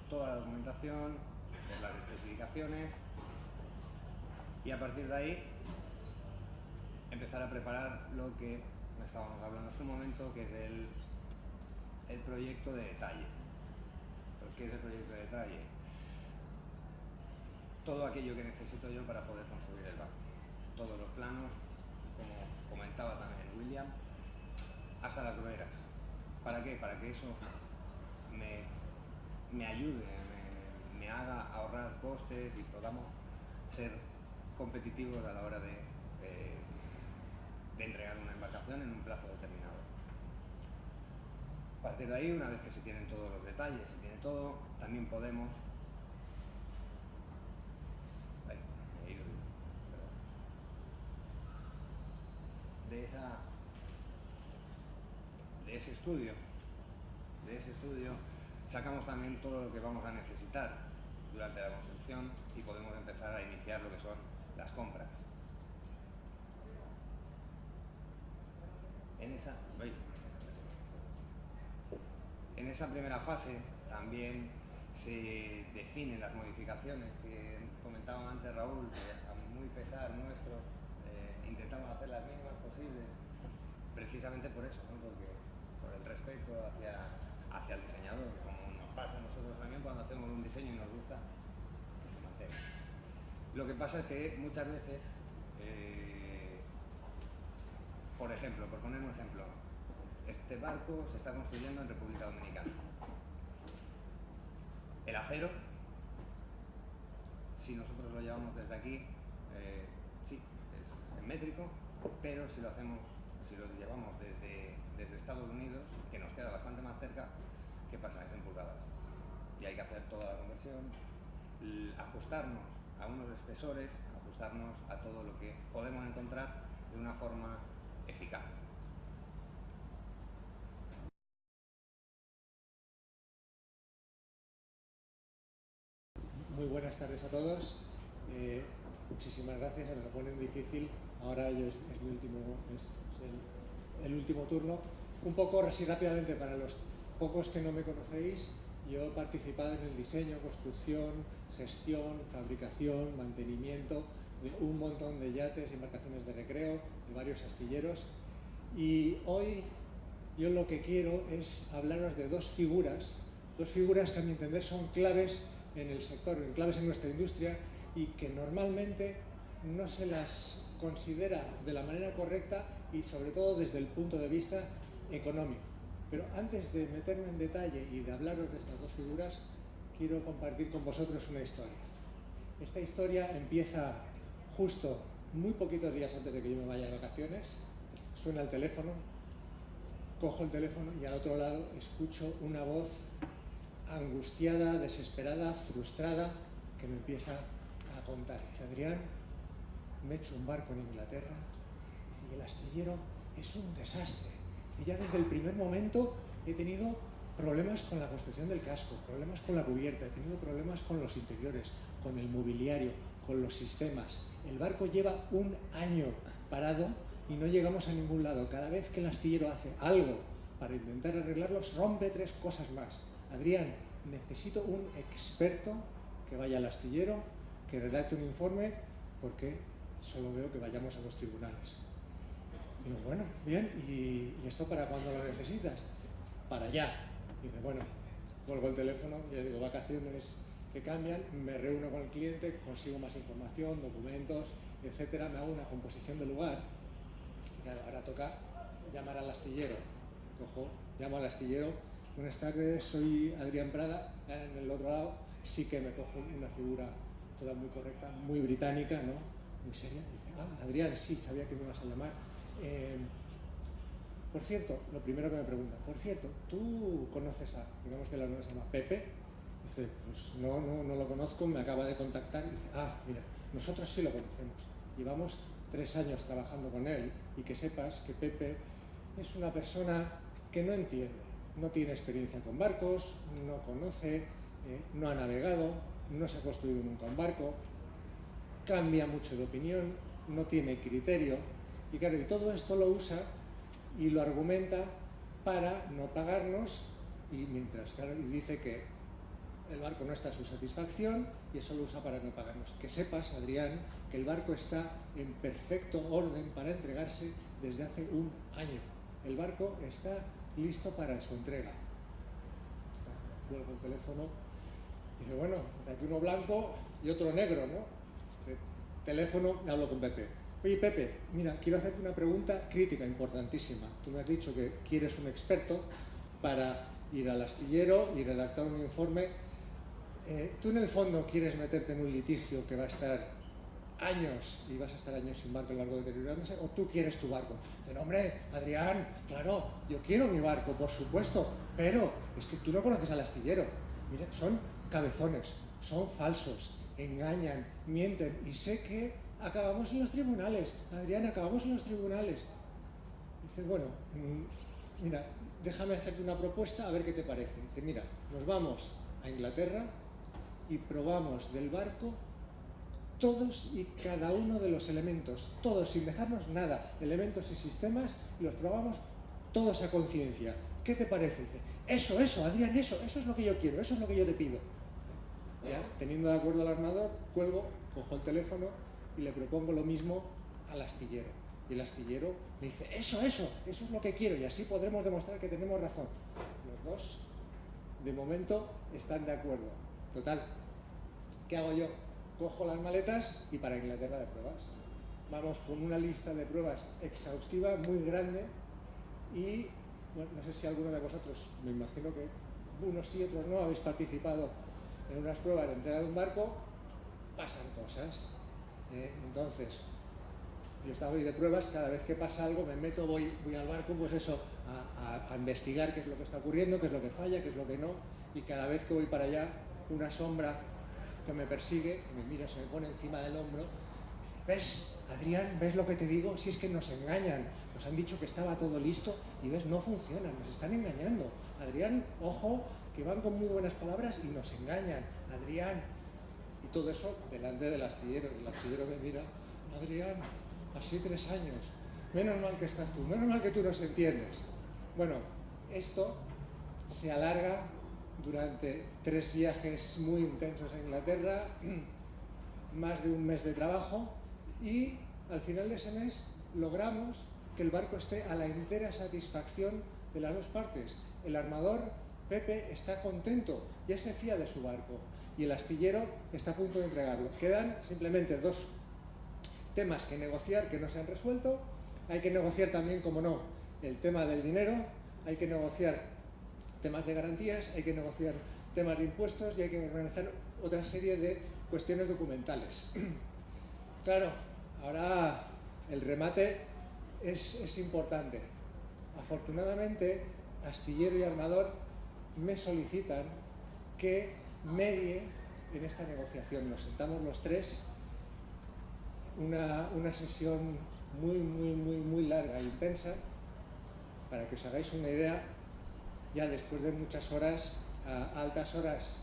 toda la documentación, ver las especificaciones y a partir de ahí empezar a preparar lo que estábamos hablando hace un momento, que es el proyecto de detalle. ¿Qué es el proyecto de detalle? Todo aquello que necesito yo para poder construir el barco. Todos los planos, como comentaba también William, hasta las grueras. ¿Para qué? Para que eso me ayude, me haga ahorrar costes y podamos ser competitivos a la hora de entregar una embarcación en un plazo determinado. A partir de ahí, una vez que se tienen todos los detalles, se tiene todo, también podemos de ese estudio sacamos también todo lo que vamos a necesitar durante la construcción y podemos empezar a iniciar lo que son las compras. En esa primera fase también se definen las modificaciones que comentaba antes Raúl, que a muy pesar nuestro intentamos hacer las mínimas posibles, precisamente por eso, ¿no?, porque por el respeto hacia el diseñador, como nos pasa a nosotros también cuando hacemos un diseño y nos gusta que se mantenga. Lo que pasa es que muchas veces, por ejemplo, por poner un ejemplo, este barco se está construyendo en República Dominicana. El acero, si nosotros lo llevamos desde aquí, sí, es en métrico, pero si lo llevamos desde Estados Unidos, que nos queda bastante más cerca, ¿qué pasa? Es en pulgadas. Y hay que hacer toda la conversión, ajustarnos a unos espesores, ajustarnos a todo lo que podemos encontrar de una forma eficaz. Muy buenas tardes a todos. Muchísimas gracias. Se me lo ponen difícil. Ahora es el último turno. Un poco, así rápidamente, para los pocos que no me conocéis, yo he participado en el diseño, construcción, gestión, fabricación, mantenimiento de un montón de yates, embarcaciones de recreo, de varios astilleros. Y hoy yo lo que quiero es hablaros de dos figuras que a mi entender son claves en el sector, claves en nuestra industria y que normalmente no se las considera de la manera correcta y sobre todo desde el punto de vista económico. Pero antes de meterme en detalle y de hablaros de estas dos figuras, quiero compartir con vosotros una historia. Esta historia empieza justo muy poquitos días antes de que yo me vaya de vacaciones. Suena el teléfono, cojo el teléfono y al otro lado escucho una voz angustiada, desesperada, frustrada, que me empieza a contar. Dice: Adrián, me he hecho un barco en Inglaterra y el astillero es un desastre. Y ya desde el primer momento he tenido problemas con la construcción del casco, problemas con la cubierta, he tenido problemas con los interiores, con el mobiliario, con los sistemas. El barco lleva un año parado y no llegamos a ningún lado. Cada vez que el astillero hace algo para intentar arreglarlos, rompe 3 cosas más. Adrián, necesito un experto que vaya al astillero, que redacte un informe, porque solo veo que vayamos a los tribunales. Digo, bueno, bien, ¿y esto para cuándo lo necesitas? Dice, para allá. Dice, bueno, colgo el teléfono, ya digo, vacaciones que cambian, me reúno con el cliente, consigo más información, documentos, etcétera, me hago una composición del lugar. Y claro, ahora toca llamar al astillero. Llamo al astillero: buenas tardes, soy Adrián Prada. En el otro lado sí que me cojo una figura toda muy correcta, muy británica, ¿no? Muy seria. Dice: Adrián, sí, sabía que me ibas a llamar. Por cierto, lo primero que me pregunta: por cierto, ¿tú conoces a, digamos que la nueva se llama Pepe? Dice: pues no lo conozco, me acaba de contactar. Dice: mira, nosotros sí lo conocemos. Llevamos 3 años trabajando con él, y que sepas que Pepe es una persona que no entiende, no tiene experiencia con barcos, no conoce, no ha navegado, no se ha construido nunca un barco, cambia mucho de opinión, no tiene criterio, y claro, y todo esto lo usa y lo argumenta para no pagarnos, y mientras, claro, y dice que el barco no está a su satisfacción y eso lo usa para no pagarnos. Que sepas, Adrián, que el barco está en perfecto orden para entregarse desde hace un año. El barco está listo para su entrega. Cuelgo el teléfono, dice: bueno, aquí uno blanco y otro negro, ¿no? Dice, teléfono, hablo con Pepe. Oye, Pepe, mira, quiero hacerte una pregunta crítica, importantísima. Tú me has dicho que quieres un experto para ir al astillero y redactar un informe. ¿Tú en el fondo quieres meterte en un litigio que va a estar años y vas a estar años sin barco, el barco deteriorándose, o tú quieres tu barco? Dice: no, hombre, Adrián, claro, yo quiero mi barco, por supuesto, pero es que tú no conoces al astillero. Mira, son cabezones, son falsos, engañan, mienten, y sé que acabamos en los tribunales. Adrián, acabamos en los tribunales. Dice: bueno, mira, déjame hacerte una propuesta, a ver qué te parece. Dice: mira, nos vamos a Inglaterra y probamos del barco todos y cada uno de los elementos, todos, sin dejarnos nada, elementos y sistemas, y los probamos todos a conciencia. ¿Qué te parece? Dice: eso, Adrián, eso es lo que yo quiero, eso es lo que yo te pido. Ya, teniendo de acuerdo al armador, cuelgo, cojo el teléfono y le propongo lo mismo al astillero. Y el astillero me dice: eso es lo que quiero, y así podremos demostrar que tenemos razón. Los dos, de momento, están de acuerdo. Total, ¿qué hago yo? Cojo las maletas y para Inglaterra de pruebas. Vamos con una lista de pruebas exhaustiva, muy grande, y bueno, no sé si alguno de vosotros, me imagino que unos sí, otros no, habéis participado en unas pruebas de entrega de un barco, pasan cosas. Entonces, yo estaba ahí de pruebas, cada vez que pasa algo me meto, voy al barco, pues eso, a investigar qué es lo que está ocurriendo, qué es lo que falla, qué es lo que no, y cada vez que voy para allá, una sombra que me persigue, que me mira, se me pone encima del hombro. ¿Ves, Adrián? ¿Ves lo que te digo? Si es que nos engañan, nos han dicho que estaba todo listo y ves, no funciona, nos están engañando. Adrián, ojo, que van con muy buenas palabras y nos engañan. Adrián, y todo eso delante del astillero. El astillero me mira: Adrián, así 3 años, menos mal que estás tú, menos mal que tú nos entiendes. Bueno, esto se alarga durante 3 viajes muy intensos a Inglaterra, más de un mes de trabajo, y al final de ese mes logramos que el barco esté a la entera satisfacción de las dos partes. El armador, Pepe, está contento, ya se fía de su barco, y el astillero está a punto de entregarlo. Quedan simplemente dos temas que negociar que no se han resuelto. Hay que negociar también, como no, el tema del dinero, hay que negociar temas de garantías, hay que negociar temas de impuestos y hay que organizar otra serie de cuestiones documentales. Claro, ahora el remate es importante. Afortunadamente, astillero y armador me solicitan que medie en esta negociación. Nos sentamos los tres, una sesión muy larga e intensa. Para que os hagáis una idea, ya después de muchas horas, a altas horas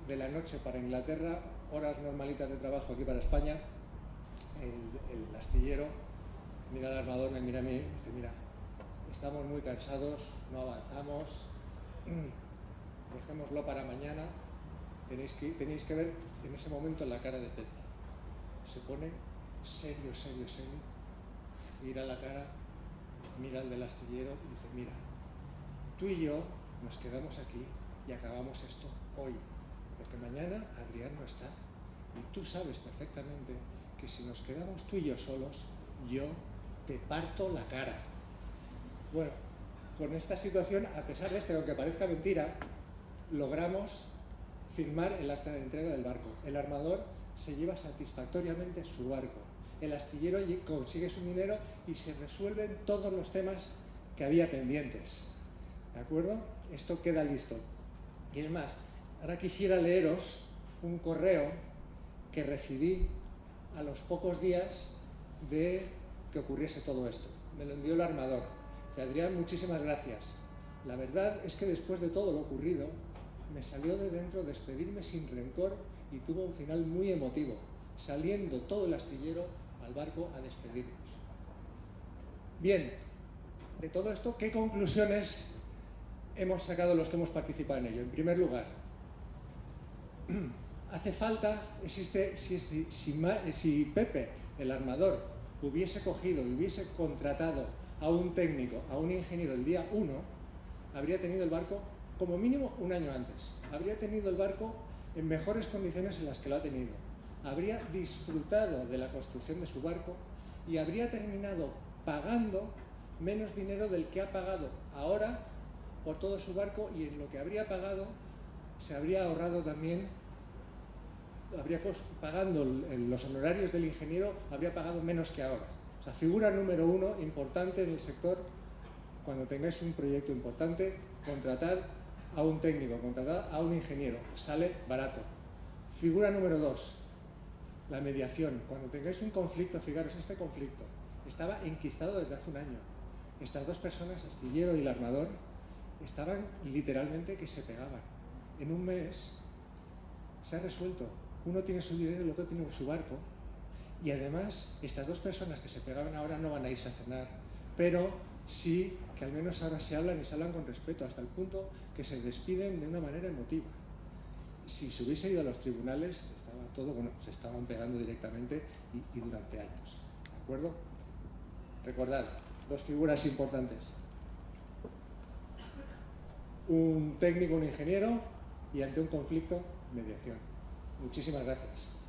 de la noche para Inglaterra, horas normalitas de trabajo aquí para España, el astillero mira al armador, me mira a mí y dice: mira, estamos muy cansados, no avanzamos, dejémoslo para mañana. Tenéis que ver en ese momento la cara de Pepe. Se pone serio, mira la cara, mira al del astillero y dice: mira, tú y yo nos quedamos aquí y acabamos esto hoy, porque mañana Adrián no está, y tú sabes perfectamente que si nos quedamos tú y yo solos, yo te parto la cara. Bueno, con esta situación, a pesar de esto, aunque parezca mentira, logramos firmar el acta de entrega del barco. El armador se lleva satisfactoriamente su barco, el astillero consigue su dinero y se resuelven todos los temas que había pendientes. ¿De acuerdo? Esto queda listo. Y es más, ahora quisiera leeros un correo que recibí a los pocos días de que ocurriese todo esto. Me lo envió el armador. Dice: Adrián, muchísimas gracias. La verdad es que después de todo lo ocurrido, me salió de dentro despedirme sin rencor y tuvo un final muy emotivo, saliendo todo el astillero al barco a despedirnos. Bien, de todo esto, ¿qué conclusiones hemos sacado los que hemos participado en ello? En primer lugar, hace falta, si Pepe, el armador, hubiese cogido y hubiese contratado a un técnico, a un ingeniero el día 1, habría tenido el barco como mínimo un año antes. Habría tenido el barco en mejores condiciones en las que lo ha tenido. Habría disfrutado de la construcción de su barco y habría terminado pagando menos dinero del que ha pagado ahora por todo su barco, y en lo que habría pagado se habría ahorrado también, pagando los honorarios del ingeniero, habría pagado menos que ahora. O sea, figura número 1 importante en el sector: cuando tengáis un proyecto importante, contratad a un técnico, contratad a un ingeniero, sale barato. Figura número 2, la mediación. Cuando tengáis un conflicto, fijaros, este conflicto estaba enquistado desde hace un año. Estas dos personas, astillero y el armador, estaban literalmente que se pegaban. En un mes se ha resuelto. Uno tiene su dinero y el otro tiene su barco. Y además, estas dos personas que se pegaban ahora no van a irse a cenar, pero sí que al menos ahora se hablan, y se hablan con respeto, hasta el punto que se despiden de una manera emotiva. Si se hubiese ido a los tribunales, estaba todo, bueno, se estaban pegando directamente y durante años. ¿De acuerdo? Recordad, dos figuras importantes: un técnico, un ingeniero, y ante un conflicto, mediación. Muchísimas gracias.